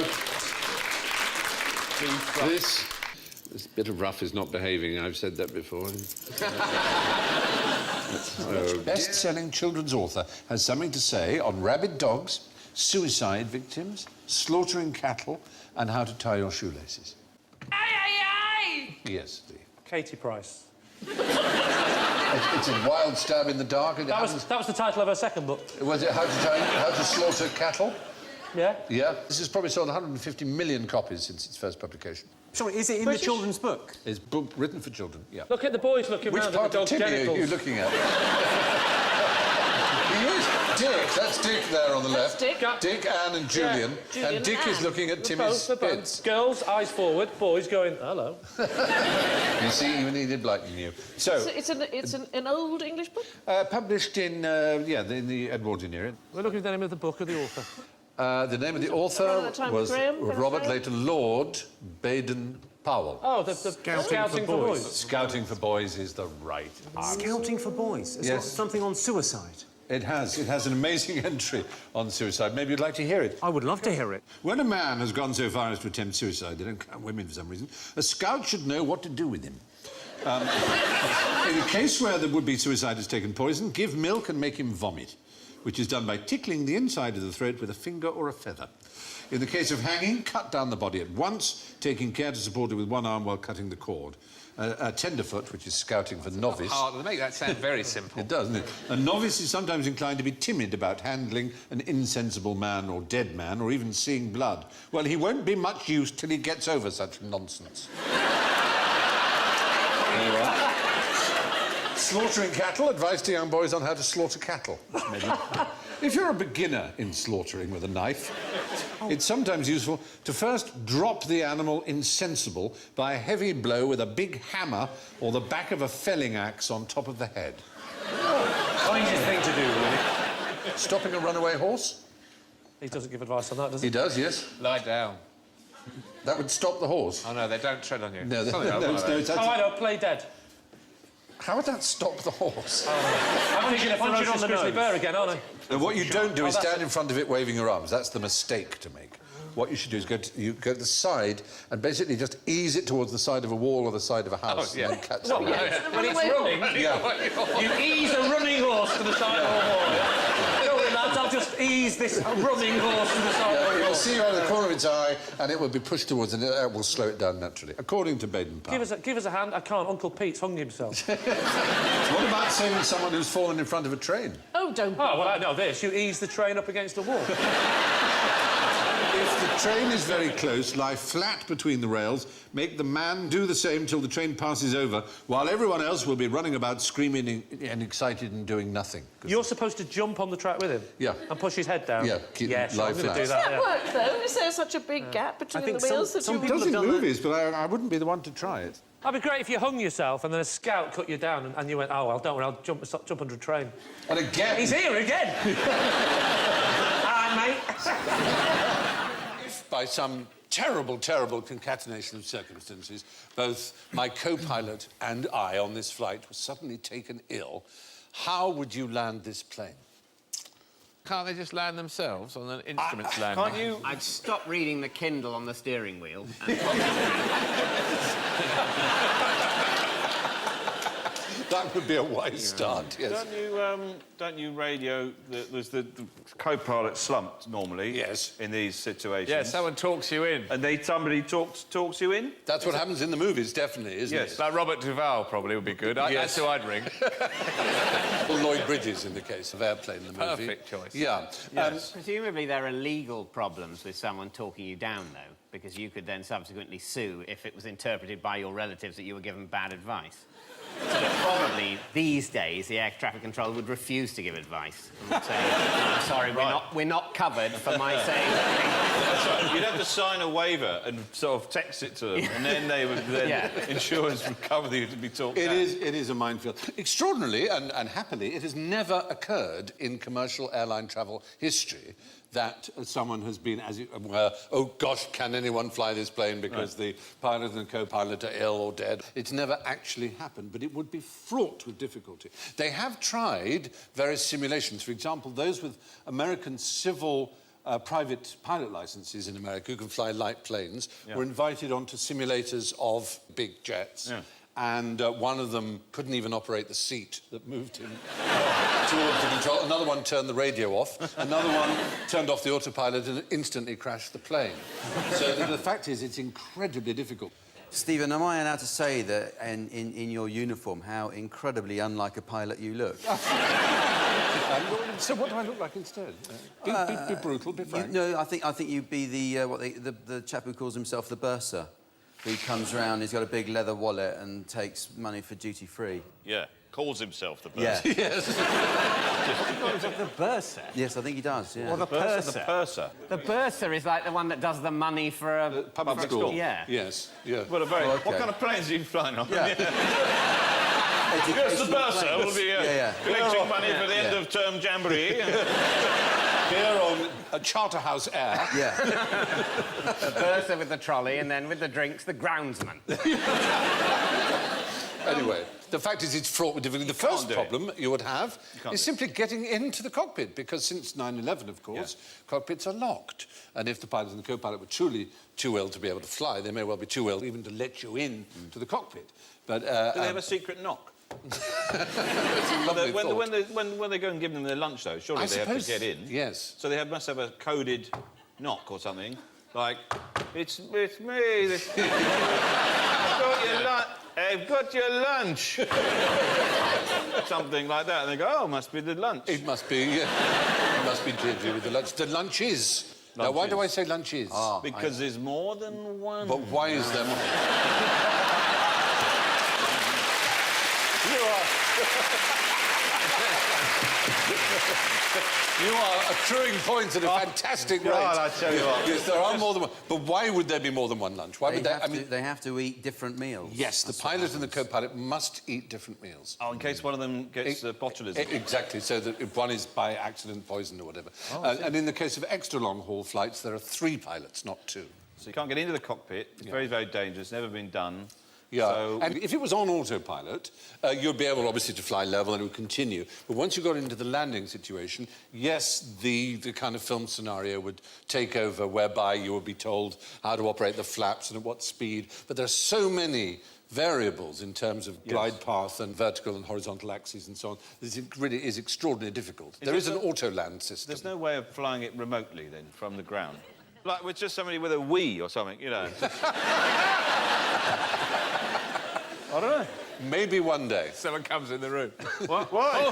this bit of rough is not behaving. I've said that before. Best-selling children's author has something to say on rabid dogs, suicide victims, slaughtering cattle, and how to tie your shoelaces. Aye, aye, aye! Yes, Steve. Katie Price. It's a wild stab in the dark. That was the title of her second book. Was it How to Slaughter Cattle? Yeah. Yeah. This has probably sold 150 million copies since its first publication. Sorry, is it in the children's book? It's a book written for children, yeah. Look at the boys looking Which round part at the of dog's Timmy genitals. are you looking at? He is. Dick. That's Dick there on the left. Dick. Dick, Anne and Julian. Julian and Dick is Anne. looking at Timmy's bits. Girls, eyes forward. Boys going, hello. You see, even he did like you. So, It's an old English book? published in, in the Edwardian era. We're looking at the name of the book or the author. The name of the author Around that time, was Graham, Robert, Graham? later Lord Baden-Powell. Oh, the Scouting for Boys. Scouting for Boys is the right answer. Scouting for Boys. It's Yes. something on suicide. It has. It has an amazing entry on suicide. Maybe you'd like to hear it. I would love to hear it. When a man has gone so far as to attempt suicide, they don't count women for some reason, a scout should know what to do with him. In a case where the would-be suicide has taken poison, give milk and make him vomit. which is done by tickling the inside of the throat with a finger or a feather. In the case of hanging, cut down the body at once, taking care to support it with one arm while cutting the cord. A tenderfoot, which is scouting for novice... Hard to make that sound very simple. It does, doesn't it? A novice is sometimes inclined to be timid about handling an insensible man or dead man, or even seeing blood. Well, he won't be much use till he gets over such nonsense. There you are. Slaughtering cattle, advice to young boys on how to slaughter cattle. If you're a beginner in slaughtering with a knife, it's sometimes useful to first drop the animal insensible by a heavy blow with a big hammer or the back of a felling axe on top of the head. Kindest thing to do, really. Stopping a runaway horse? He doesn't give advice on that, does he? He does, yes. Lie down. That would stop the horse. Oh, no, they don't tread on you. No, Oh, I know, play dead. How would that stop the horse? I'm thinking of ferocious grizzly bear again, aren't I? And what you don't do is stand in front of it waving your arms. That's the mistake to make. What you should do is go to the side and basically just ease it towards the side of a wall or the side of a house. Oh, yeah. And then catch Well, the yeah, when it's running, Yeah. you ease a running horse to the side of a wall. Don't worry, lads, I'll just ease this running horse to the side of a wall. You'll see you on the corner of its eye and it will be pushed towards and it will slow it down naturally, according to Baden-Powell. Give us a hand. I can't. Uncle Pete's hung himself. What about saving someone who's fallen in front of a train? Oh, don't... Oh, well, I know this. You ease the train up against the wall. If the train is very close, lie flat between the rails, make the man do the same till the train passes over, while everyone else will be running about screaming and excited and doing nothing. You're supposed to jump on the track with him? Yeah. And push his head down? Yeah, keep yes, lie I'm going to flat. do Does that, that work, though? Is there such a big gap between the wheels that some you... people does in movies, but I wouldn't be the one to try it. That'd be great if you hung yourself and then a scout cut you down and you went, oh, well, don't worry, I'll jump under a train. And again... He's here again! Hi, mate. If by some terrible, terrible concatenation of circumstances, both my co-pilot and I on this flight were suddenly taken ill, how would you land this plane? Can't they just land themselves on an instrument's landing? Can't you... I'd stop reading the Kindle on the steering wheel. That would be a wise start, yes. Don't you radio... the co-pilot slumped, normally. Yes. In these situations. Yeah, someone talks you in. And somebody talks you in? That's what happens in the movies, definitely, isn't it? Yes. Like Robert Duvall probably would be good. Yes. That's who I'd ring. Or Lloyd Bridges in the case of Airplane, the movie. Perfect choice. Yeah. Yes. Presumably there are legal problems with someone talking you down, though, because you could then subsequently sue if it was interpreted by your relatives that you were given bad advice. So probably these days the air traffic controller would refuse to give advice and would say, "I'm sorry, we're not covered for my saying." That's right. You'd have to sign a waiver and sort of text it to them, and then they would insurance would cover you to be talked down. It is a minefield. Extraordinarily and happily, it has never occurred in commercial airline travel history that someone has been, as it were, oh, gosh, can anyone fly this plane because the pilot and co-pilot are ill or dead. It's never actually happened, but it would be fraught with difficulty. They have tried various simulations. For example, those with American civil private pilot licenses in America who can fly light planes were invited onto simulators of big jets. Yeah. And one of them couldn't even operate the seat that moved him towards the control. Another one turned the radio off. Another one turned off the autopilot and instantly crashed the plane. So the fact is, it's incredibly difficult. Stephen, am I allowed to say that in your uniform how incredibly unlike a pilot you look? So what do I look like instead? Be brutal, be frank. No, I think you'd be the chap who calls himself the bursar. Who comes round, he's got a big leather wallet and takes money for duty-free. Yeah, calls himself the bursar. Yeah. Yes. He calls himself the bursar? Yes, I think he does, yeah. Or the purser? The purser. The bursar is like the one that does the money for a... Public school. Yeah. Yes, yeah. Well, what kind of planes are you flying on? Yeah. Yes, the bursar will be collecting money for the end of term jamboree. Here on a Charterhouse Air. Yeah. The bursar with the trolley, and then with the drinks, the groundsman. Anyway, the fact is it's fraught with difficulty. The first problem you would have is simply getting into the cockpit, because since 9/11, of course, cockpits are locked. And if the pilot and the co-pilot were truly too ill to be able to fly, they may well be too ill even to let you in to the cockpit. But, Do they have a secret knock? It's a lovely thought. When they go and give them their lunch, though, surely they have to get in. Yes. So they must have a coded knock or something, like, it's me. I've got your lunch. Something like that, and they go, oh, must be the lunch. It must be, it must be to do with the lunch. The lunch is. Now, why do I say lunch is? Because there's more than one. But why is there more? You are accruing points at a fantastic rate. God, I tell you what. Yes, there are more than one. But why would there be more than one lunch? Why would that? They have to eat different meals. Yes, the pilot and the co-pilot must eat different meals. Oh, in case one of them gets botulism. Exactly, so that if one is by accident poisoned or whatever. And in the case of extra long-haul flights, there are 3 pilots, not 2. So you can't get into the cockpit. It's very, very dangerous. Never been done. Yeah, So... and if it was on autopilot, you'd be able, obviously, to fly level and it would continue. But once you got into the landing situation, yes, the kind of film scenario would take over whereby you would be told how to operate the flaps and at what speed. But there are so many variables in terms of glide path and vertical and horizontal axes and so on. It really is extraordinarily difficult. There is an auto-land system. There's no way of flying it remotely, then, from the ground? Like with just somebody with a Wii or something, you know. I don't know. Maybe one day. Someone comes in the room. What? Why?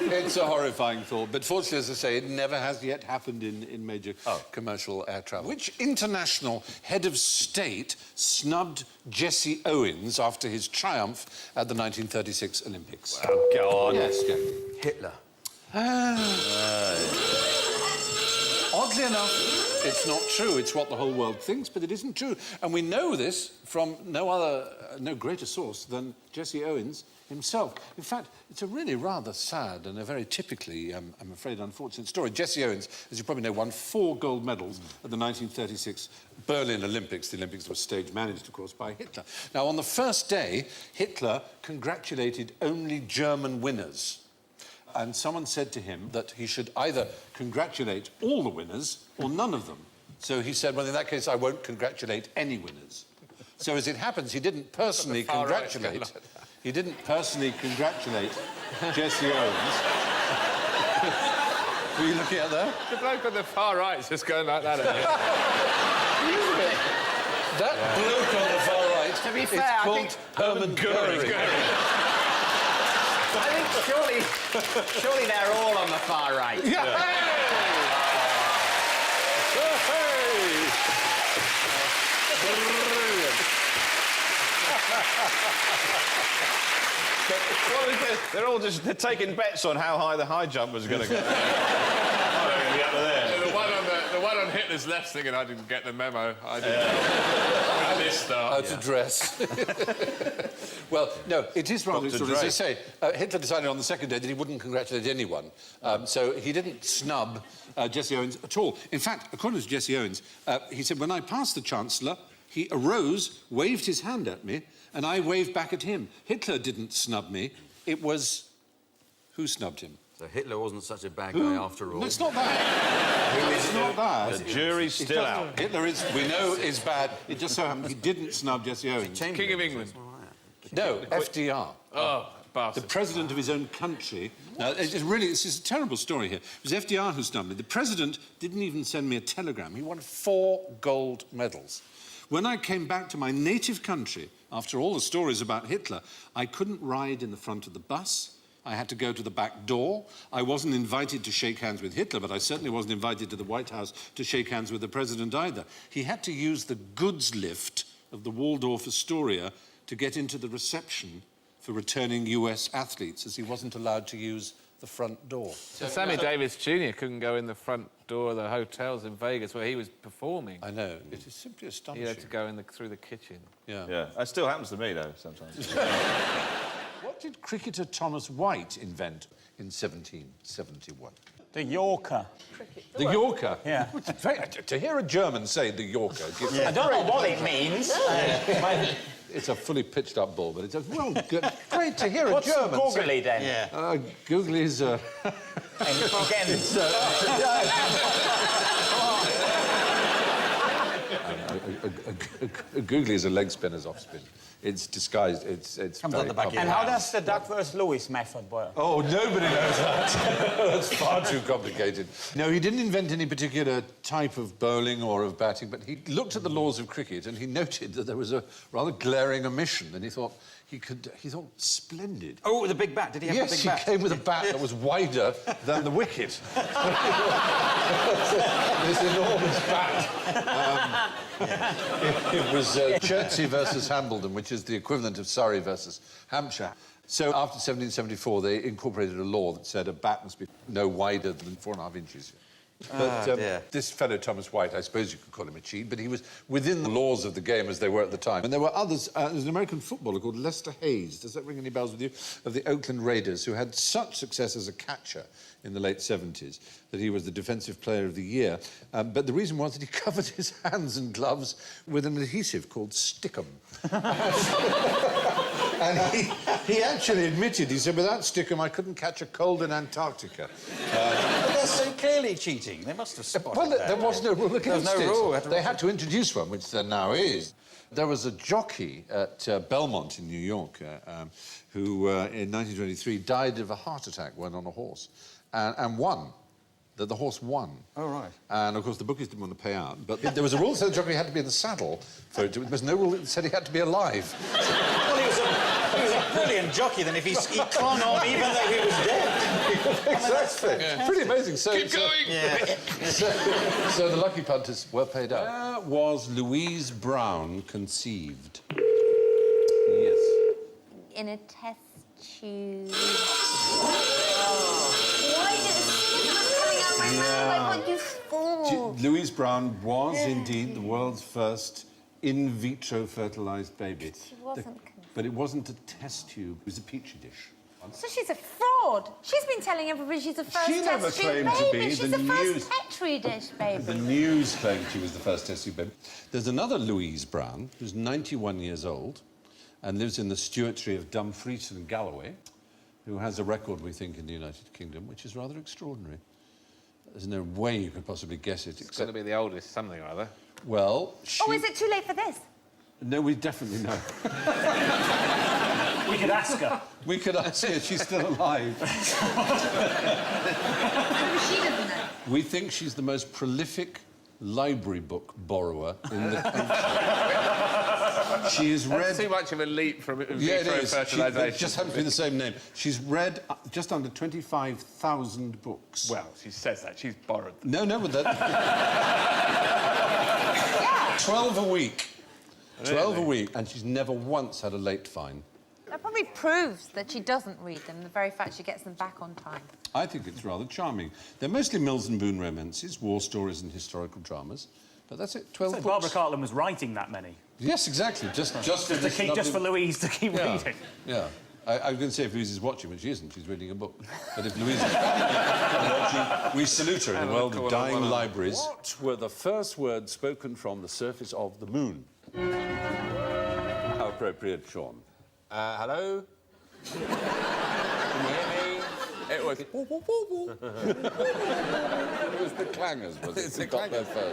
It's a horrifying thought, but fortunately, as I say, it never has yet happened in major commercial air travel. Which international head of state snubbed Jesse Owens after his triumph at the 1936 Olympics? Oh, go on. Yes, go. Hitler. Oddly enough, it's not true. It's what the whole world thinks, but it isn't true. And we know this from no greater source than Jesse Owens himself. In fact, it's a really rather sad and a very typically, I'm afraid, unfortunate story. Jesse Owens, as you probably know, won 4 gold medals at the 1936 Berlin Olympics. The Olympics were stage managed, of course, by Hitler. Now, on the first day, Hitler congratulated only German winners. And someone said to him that he should either congratulate all the winners or none of them. So he said, well, in that case, I won't congratulate any winners. So as it happens, he didn't personally congratulate... He didn't personally congratulate Jesse Owens. Were you looking at that? The bloke on the far right is just going like that at That bloke on the far right To be fair, is I called think... Hermann Goering. I think surely they're all on the far right. They're all just taking bets on how high the high jump was going to go. The one on Hitler's left thinking, I didn't get the memo. I didn't. How to dress. Well, no, it is rather extraordinary. As I say, Hitler decided on the second day that he wouldn't congratulate anyone. So he didn't snub Jesse Owens at all. In fact, according to Jesse Owens, he said, when I passed the Chancellor, he arose, waved his hand at me, and I waved back at him. Hitler didn't snub me. It was... Who snubbed him? So Hitler wasn't such a bad guy after all. No, it's not that. It's not that. The jury's still out. Hitler is, we know, is bad. It just so happened he didn't snub Jesse Owens. King of England. No, FDR. Oh, bastard. The president of his own country. Now, it's a terrible story here. It was FDR who snubbed me. The president didn't even send me a telegram. He won 4 gold medals. When I came back to my native country, after all the stories about Hitler, I couldn't ride in the front of the bus. I had to go to the back door. I wasn't invited to shake hands with Hitler, but I certainly wasn't invited to the White House to shake hands with the president either. He had to use the goods lift of the Waldorf Astoria to get into the reception for returning US athletes, as he wasn't allowed to use the front door. So Sammy Davis Jr. couldn't go in the front door of the hotels in Vegas where he was performing. I know. It is simply astonishing. He had to go through the kitchen. Yeah. That still happens to me, though, sometimes. What did cricketer Thomas White invent in 1771? The Yorker. The Yorker? Yeah. To hear a German say the Yorker... I don't know what it means. It's a fully pitched up ball, but it's a great to hear a German What's googly then? Yeah. Googly is... A googly is a leg spinner's offspin. It's disguised. It's Comes very on the back. complicated. And how does the Duck versus Lewis method work? Oh, nobody knows that. That's far too complicated. No, he didn't invent any particular type of bowling or of batting, but he looked at the laws of cricket and he noted that there was a rather glaring omission, and he thought he thought, splendid. Oh, with a big bat. Did he have a big bat? Yes, he came with a bat that was wider than the wicket. This enormous bat. It was Chertsey versus Hambledon, which is the equivalent of Surrey versus Hampshire. So after 1774, they incorporated a law that said a bat must be no wider than 4.5 inches. But this fellow, Thomas White, I suppose you could call him a cheat, but he was within the laws of the game as they were at the time. And there were others. There's an American footballer called Lester Hayes. Does that ring any bells with you? Of the Oakland Raiders, who had such success as a catcher in the late 70s that he was the Defensive Player of the Year. But the reason was that he covered his hands and gloves with an adhesive called Stickum. And he actually admitted, he said, without Stickum, I couldn't catch a cold in Antarctica. But that's so clearly cheating. They must have spotted Well, that. there was no rule against There was no rule. They had to introduce one, which there now is. There was a jockey at Belmont in New York who, in 1923, died of a heart attack when on a horse and won. The horse won. Oh, right. And, of course, the bookies didn't want to pay out. But there was a rule that said the jockey had to be in the saddle for it. There was no rule that said he had to be alive. Well, he was a brilliant jockey, then, if he clung on even though he was dead. Exactly. Pretty amazing. Keep going! Yeah. So the lucky punters were paid out. Where was Louise Brown conceived? Yes. In a test tube. Why did the skin coming out my mouth? Like, what you fool? Louise Brown was indeed the world's first in vitro fertilised baby. She wasn't. But it wasn't a test tube, it was a petri dish. So she's a fraud. She's been telling everybody she's the first She never test tube claimed baby. to be. She's The the news- first petri dish baby. The news claimed she was the first test tube baby. There's another Louise Brown, who's 91 years old and lives in the Stewartry of Dumfries and Galloway, who has a record, we think, in the United Kingdom, which is rather extraordinary. There's no way you could possibly guess it. It's got to be the oldest something or other. Well, she... Oh, is it too late for this? No, we definitely know. We could ask her. We could ask her. She's still alive. She doesn't know. We think she's the most prolific library book borrower in the country. She has read... That's too much of a leap from Yeah, it is. fertilisation. It just happens to be the same name. She's read just under 25,000 books. Well, she says that. She's borrowed them. No, but that... 12 a week. 12 a week, and she's never once had a late fine. That probably proves that she doesn't read them, the very fact she gets them back on time. I think it's rather charming. They're mostly Mills and Boon romances, war stories and historical dramas. But that's it, 12 books. Barbara Cartland was writing that many. Yes, exactly. Just for Louise to keep reading. Yeah. I was going to say if Louise is watching, but she isn't. She's reading a book. But if Louise is watching, we salute her in the world of dying libraries. What were the first words spoken from the surface of the moon? How appropriate, Sean. Hello? Can you hear me? It was... It was the clangers, was it? It's the who got there clangers.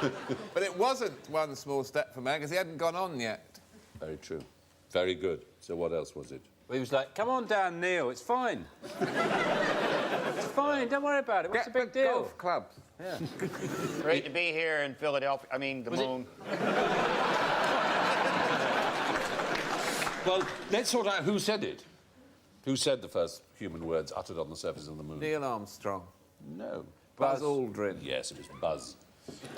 first. But it wasn't one small step for man, because he hadn't gone on yet. Very true. Very good. So what else was it? Well, he was like, come on down, Neil, it's fine. It's fine, don't worry about it. What's the big deal? Golf club. Yeah. Great to be here in Philadelphia. I mean, the moon. Well, let's sort out who said it. Who said the first human words uttered on the surface of the moon? Neil Armstrong. No. Buzz Aldrin. Yes, it was Buzz.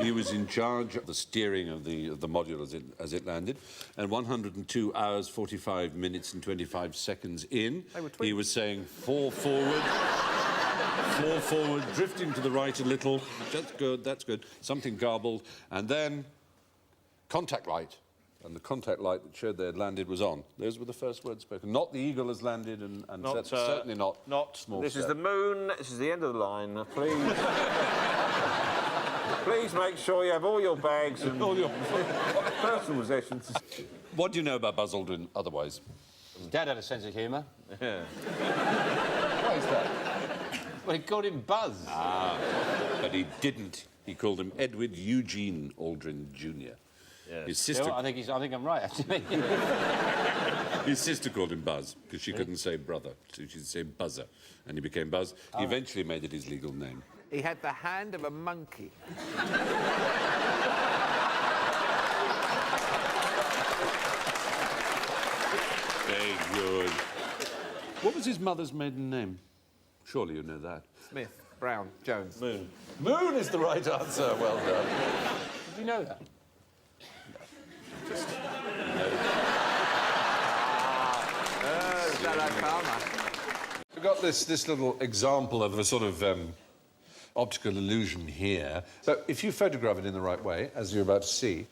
He was in charge of the steering of the module as it landed, and 102 hours, 45 minutes and 25 seconds in, he was saying 4 forward, 4 forward, drifting to the right a little. That's good, that's good. Something garbled, and then contact light. And the contact light that showed they had landed was on. Those were the first words spoken. Not the eagle has landed, and certainly not small This step. is the moon. This is the end of the line. Please, please make sure you have all your bags and all your personal possessions. What do you know about Buzz Aldrin otherwise? Dad had a sense of humour. Yeah. Why is that? Well, he called him Buzz. Ah, but he didn't. He called him Edward Eugene Aldrin Jr. Yes. His sister... I think I'm right, actually. His sister called him Buzz, because she couldn't say brother, so she'd say Buzzer, and he became Buzz. He eventually made it his legal name. He had the hand of a monkey. Very good. What was his mother's maiden name? Surely you know that. Smith, Brown, Jones. Moon. Moon is the right answer. Well done. Did you know that? We've got this little example of a sort of optical illusion here. So if you photograph it in the right way, as you're about to see,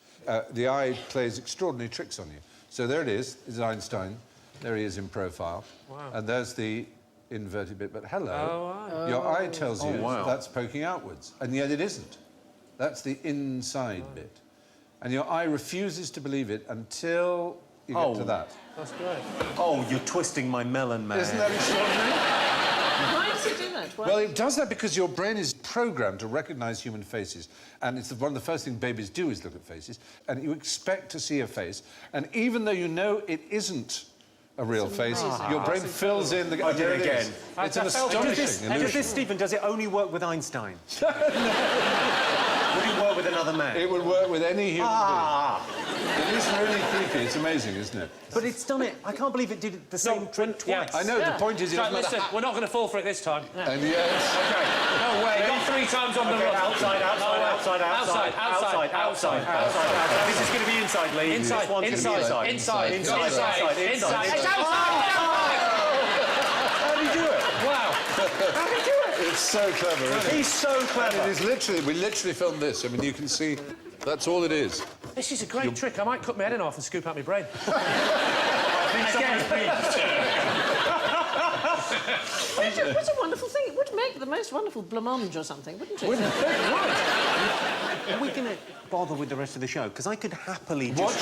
the eye plays extraordinary tricks on you. So there it is Einstein. There he is in profile. Wow. And there's the inverted bit, but hello. Oh, Your eye tells you wow. that's poking outwards, and yet it isn't. That's the inside bit. And your eye refuses to believe it until you get to that. That's great. Oh, you're twisting my melon, man. Isn't that extraordinary? Why does it do that? Why? Well, it does that because your brain is programmed to recognise human faces. And it's one of the first things babies do is look at faces. And you expect to see a face. And even though you know it isn't a real face, your brain fills in the... I did it again. It's an astonishing illusion. Does this, Stephen, does it only work with Einstein? Would it work with another man? It would work with any human being. It is really creepy. It's amazing, isn't it? But it's done it. I can't believe it did it the same trick twice. I know, the point is... So, listen, we're not going to fall for it this time. And yes... OK. No way. Got 3 times on the run. Outside, outside, outside, outside, outside, outside. This is going to be inside, Lee. Inside, inside. How do you do it? Wow. How do you do it? It's so clever, isn't it? He's so clever. It is literally... We literally filmed this. I mean, you can see... That's all it is. This is a great trick. I might cut my head in half and scoop out my brain. What a wonderful thing. It would make the most wonderful blancmange or something, wouldn't it? Wouldn't it? Right. Are we going to bother with the rest of the show? Because I could happily just...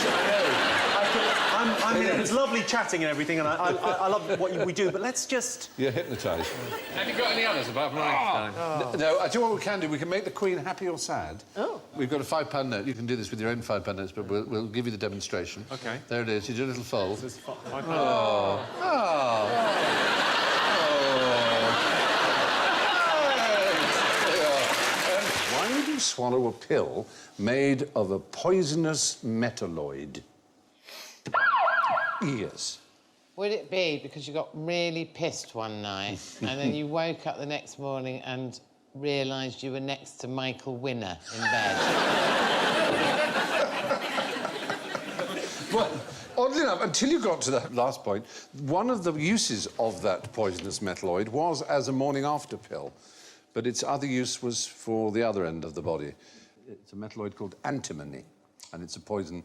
I mean, it's lovely chatting and everything, and I love what we do, but let's just... You're hypnotised. Have you got any others apart from Einstein? No, I tell you what we can do. We can make the Queen happy or sad. Oh. We've got a £5 note. You can do this with your own £5 notes, but we'll give you the demonstration. OK. There it is. You do a little fold. Why would you swallow a pill made of a poisonous metalloid? Yes. Would it be because you got really pissed one night and then you woke up the next morning and realised you were next to Michael Winner in bed? Well, oddly enough, until you got to that last point, one of the uses of that poisonous metalloid was as a morning-after pill, but its other use was for the other end of the body. It's a metalloid called antimony, and it's a poison.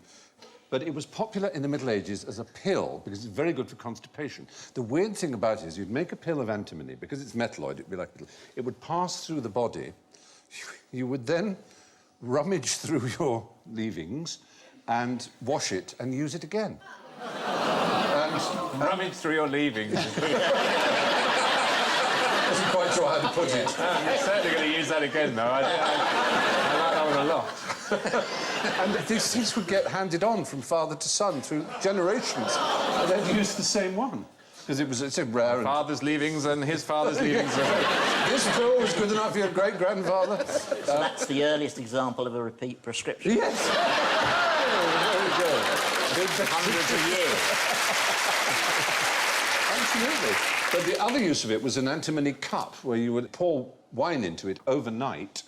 But it was popular in the Middle Ages as a pill because it's very good for constipation. The weird thing about it is you'd make a pill of antimony, because it's metalloid, it'd be like... It would pass through the body. You would then rummage through your leavings and wash it and use it again. Rummage through your leavings. Wasn't quite sure how to put it. You're certainly going to use that again, though. I like that one a lot. And these things would get handed on from father to son through generations. And they'd use the same one. Because it was so rare. Father's leavings and his father's leavings. This pill was good enough for your great-grandfather. So that's the earliest example of a repeat prescription. Yes. Very good. Hundreds of years. Absolutely. But the other use of it was an antimony cup, where you would pour wine into it overnight,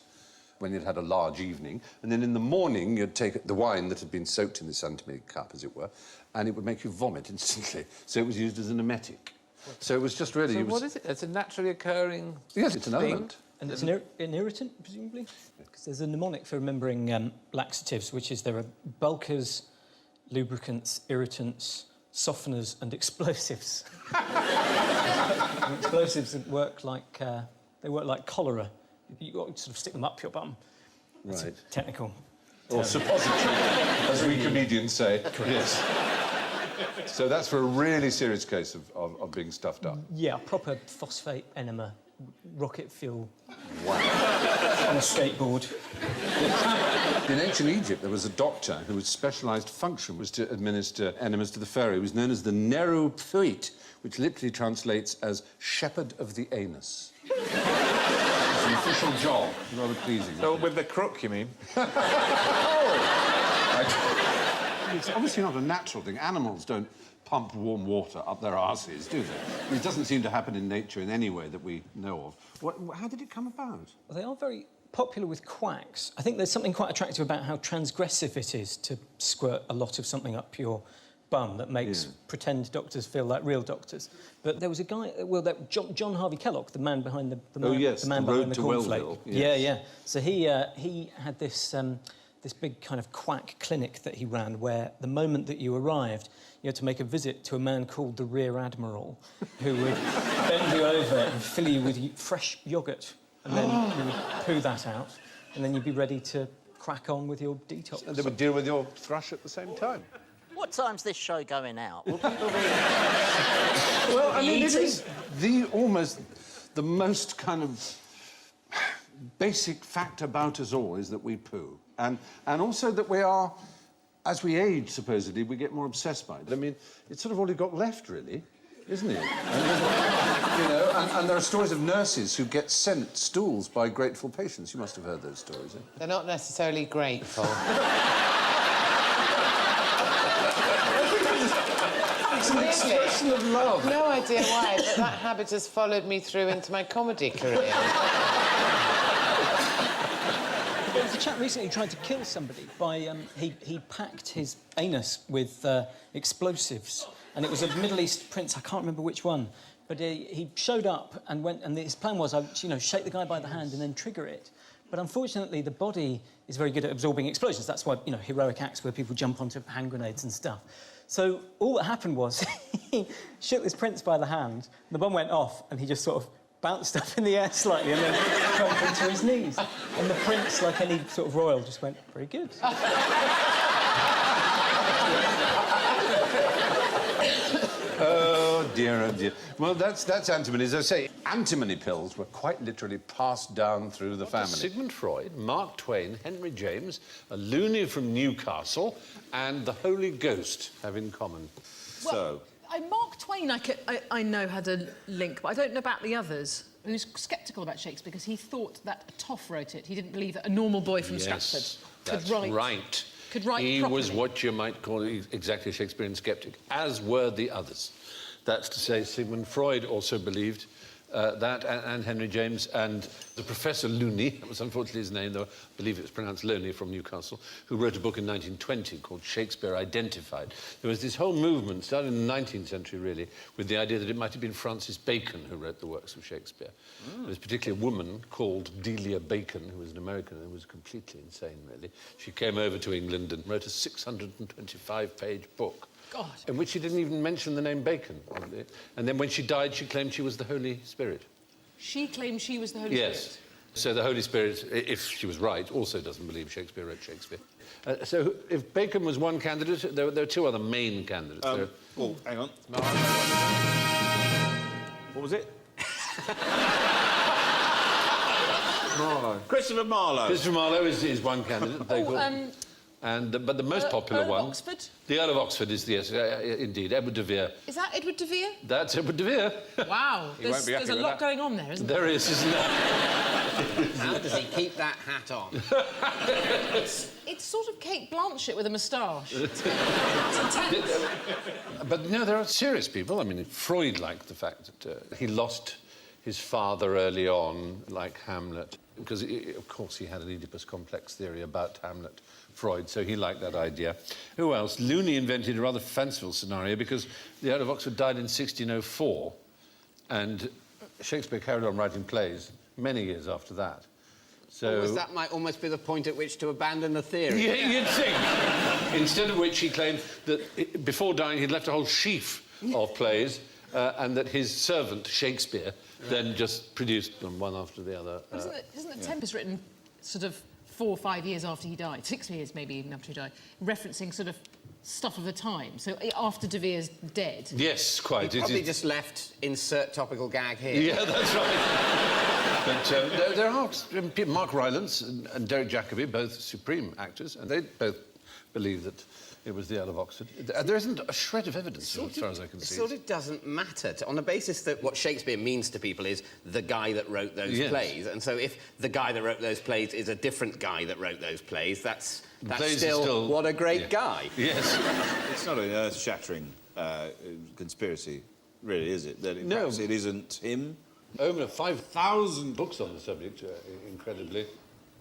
when you'd had a large evening, and then in the morning you'd take the wine that had been soaked in this antimony cup, as it were, and it would make you vomit instantly. So it was used as an emetic. So it was just really... So what is it? It's a naturally occurring... Yes, it's an element. And it's an irritant, presumably? Because there's a mnemonic for remembering laxatives, which is there are bulkers, lubricants, irritants, softeners and explosives. And explosives work like... they work like cholera. You've got to sort of stick them up your bum. That's right. Technical. Or suppository, as we comedians say. Yes. So that's for a really serious case of being stuffed up. Yeah, proper phosphate enema rocket fuel Wow. on a skateboard. In ancient Egypt, there was a doctor whose specialised function was to administer enemas to the pharaoh. He was known as the Neru Phuit, which literally translates as shepherd of the anus. It's an official job. Rather pleasing. So with the crook, you mean? It's obviously not a natural thing. Animals don't pump warm water up their arses, do they? It doesn't seem to happen in nature in any way that we know of. How did it come about? Well, they are very popular with quacks. I think there's something quite attractive about how transgressive it is to squirt a lot of something up your bum that makes pretend doctors feel like real doctors. But there was a guy, John Harvey Kellogg, the man behind the man behind the cornflake. Yeah. So he had this this big kind of quack clinic that he ran, where the moment that you arrived, you had to make a visit to a man called the Rear Admiral, who would bend you over and fill you with fresh yoghurt, and then you would poo that out, and then you'd be ready to crack on with your detox. And they would deal with your thrush at the same time. What time's this show going out? Will people be... Well, I mean, it is almost the most kind of basic fact about us all is that we poo. And also that we are, as we age, supposedly, we get more obsessed by it. I mean, it's sort of all you've got left, really, isn't it? And there are stories of nurses who get sent stools by grateful patients. You must have heard those stories, eh? They're not necessarily grateful. It's an expression of love. No idea why, but that habit has followed me through into my comedy career. There was a chap recently who tried to kill somebody by... he packed his anus with explosives, and it was a Middle East prince, I can't remember which one, but he showed up and went... And his plan was, shake the guy by the hand and then trigger it. But unfortunately, the body is very good at absorbing explosions. That's why, heroic acts where people jump onto hand grenades and stuff. So all that happened was he shook this prince by the hand, the bomb went off, and he just sort of bounced up in the air slightly and then crumpled into his knees. And the prince, like any sort of royal, just went, very good. Oh, dear, oh, dear. Well, that's antimony. As I say, antimony pills were quite literally passed down through the family. Sigmund Freud, Mark Twain, Henry James, a loony from Newcastle, and the Holy Ghost have in common. Well, Mark Twain, I know, had a link, but I don't know about the others. He was sceptical about Shakespeare because he thought that a toff wrote it. He didn't believe that a normal boy from Stratford could write. Right. Could write he properly. was what you might call exactly a Shakespearean skeptic, as were the others. That's to say, Sigmund Freud also believed that, and Henry James, and the Professor Looney, that was unfortunately his name, though I believe it was pronounced Loney, from Newcastle, who wrote a book in 1920 called Shakespeare Identified. There was this whole movement, started in the 19th century, really, with the idea that it might have been Francis Bacon who wrote the works of Shakespeare. There was particularly a woman called Delia Bacon, who was an American and was completely insane, really. She came over to England and wrote a 625-page book. God. In which she didn't even mention the name Bacon. And then when she died, she claimed she was the Holy Spirit. She claimed she was the Holy Spirit? Yes. So the Holy Spirit, if she was right, also doesn't believe Shakespeare wrote Shakespeare. So if Bacon was one candidate, there are two other main candidates. Oh, hang on. What was it? Marlowe. Christopher Marlowe. Christopher Marlowe is one candidate. But the most popular Earl one... of Oxford? The Earl of Oxford is, yes, indeed, Edward de Vere. Is that Edward de Vere? That's Edward de Vere. Wow. There's a lot going on there, isn't there? There is, isn't there? How does he keep that hat on? It's sort of Kate Blanchett with a moustache. But, there are serious people. I mean, Freud liked the fact that he lost his father early on, like Hamlet, because, of course, he had an Oedipus complex theory about Hamlet, Freud, so he liked that idea. Who else? Looney invented a rather fanciful scenario because the Earl of Oxford died in 1604 and Shakespeare carried on writing plays many years after that. So... that might almost be the point at which to abandon the theory. Yeah, you'd think. Instead of which he claimed that before dying he'd left a whole sheaf of plays and that his servant, Shakespeare, then just produced them one after the other. Isn't the Tempest written sort of 4 or 5 years after he died? 6 years, maybe, even after he died, referencing sort of stuff of the time. So after De Vere's dead. Yes, quite. He probably just left insert topical gag here. Yeah, that's right. But there are Mark Rylance and Derek Jacobi, both supreme actors, and they both believe that it was the Earl of Oxford. There isn't a shred of evidence, as far as I can see. It sort of doesn't matter. On the basis that what Shakespeare means to people is the guy that wrote those plays. And so if the guy that wrote those plays is a different guy that wrote those plays, that's still what a great guy. Yes. It's not an earth-shattering conspiracy, really, is it? That No. It isn't him. Over 5,000 books on the subject, incredibly.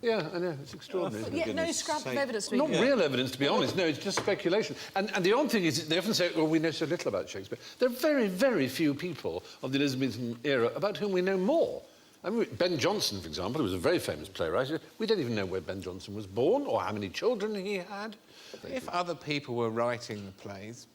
Yeah, I know, it's extraordinary. Yeah, no scrap of evidence. Not real evidence, to be honest. No, it's just speculation. And the odd thing is, they often say, oh, we know so little about Shakespeare. There are very, very few people of the Elizabethan era about whom we know more. I mean, Ben Jonson, for example, who was a very famous playwright. We don't even know where Ben Jonson was born or how many children he had. If other people were writing the plays,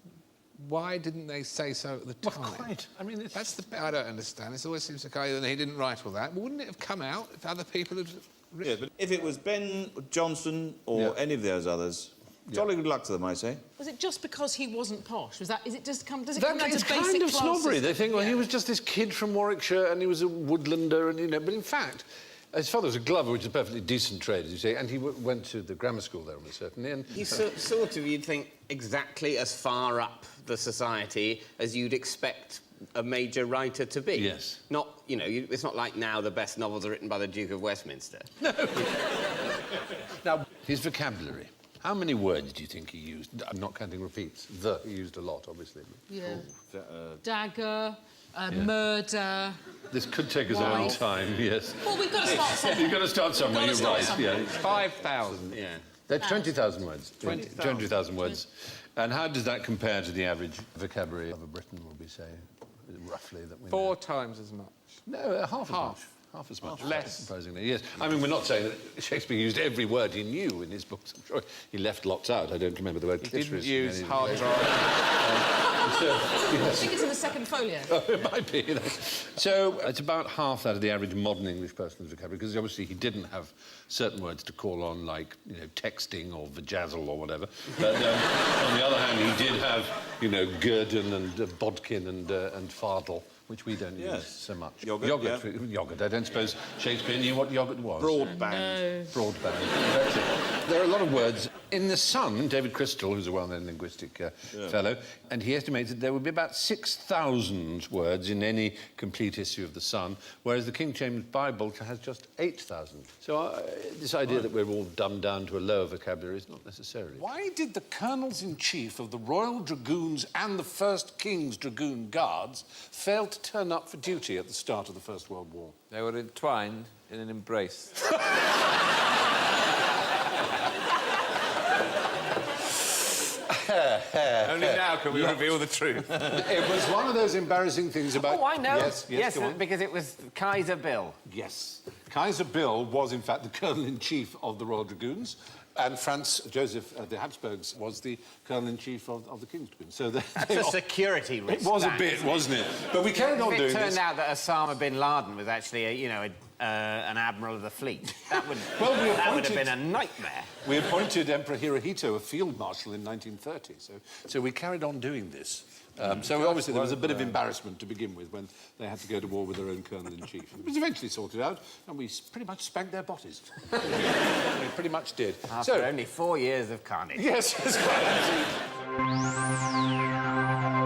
why didn't they say so at the time? Well, quite. I mean, that's the bit I don't understand. It always seems to go, he didn't write all that. Well, wouldn't it have come out if other people had... Yeah, but if it was Ben Jonson or any of those others, jolly good luck to them, I say. Was it just because he wasn't posh? Does it just come? Does it That come down to is basic kind of class snobbery. system? They think, well, he was just this kid from Warwickshire and he was a woodlander, and but in fact, his father was a glover, which is a perfectly decent trade, as you say, and he went to the grammar school there, almost certainly. And He's sort of, you'd think, exactly as far up the society as you'd expect a major writer to be. Yes. Not, it's not like now the best novels are written by the Duke of Westminster. No. Now, his vocabulary. How many words do you think he used? I'm not counting repeats. He used a lot, obviously. Yeah. Dagger, murder... This could take us a long time, yes. Well, we've got to start somewhere. You've got to start somewhere, you're right. Yeah. 5,000. Yeah. They're 20,000 words. 20,000 words. And how does that compare to the average vocabulary of a Briton, would we say, roughly? That we 4 times as much. No, half as much. Half as much. Less. Surprisingly, yes. I mean, we're not saying that Shakespeare used every word he knew in his books. I'm sure he left lots out. I don't remember the word clitoris. He didn't use hard drive. I think it's in the second folio. Oh, it might be. So it's about half that of the average modern English person's vocabulary, because obviously he didn't have certain words to call on, like, texting or vajazzle or whatever. But on the other hand, he did have, guerdon and bodkin and fardel, which we don't use so much. Yoghurt, Yoghurt. I don't suppose Shakespeare knew what yoghurt was. Broadband. Broadband. There are a lot of words. In The Sun, David Crystal, who's a well-known linguistic fellow, and he estimates that there would be about 6,000 words in any complete issue of The Sun, whereas the King James Bible has just 8,000. So this idea that we're all dumbed down to a lower vocabulary is not necessarily. Why did the colonels-in-chief of the Royal Dragoons and the First King's Dragoon Guards fail to turn up for duty at the start of the First World War? They were entwined in an embrace. Only now can we reveal the truth. It was one of those embarrassing things about... Oh, I know. Yes, go on. Because it was Kaiser Bill. Yes. Kaiser Bill was, in fact, the Colonel-in-Chief of the Royal Dragoons, and Franz Joseph the Habsburgs was the Colonel-in-Chief of the King's Dragoons. So that's a security risk. It was a bit, wasn't it? But we carried on doing this. If it turned out that Osama bin Laden was actually, an admiral of the fleet, that would have been a nightmare. We appointed Emperor Hirohito a field marshal in 1930, so we carried on doing this. So obviously there was a bit of embarrassment to begin with when they had to go to war with their own colonel-in-chief. It was eventually sorted out, and we pretty much spanked their botties. We pretty much did. After only 4 years of carnage. Yes, that's right.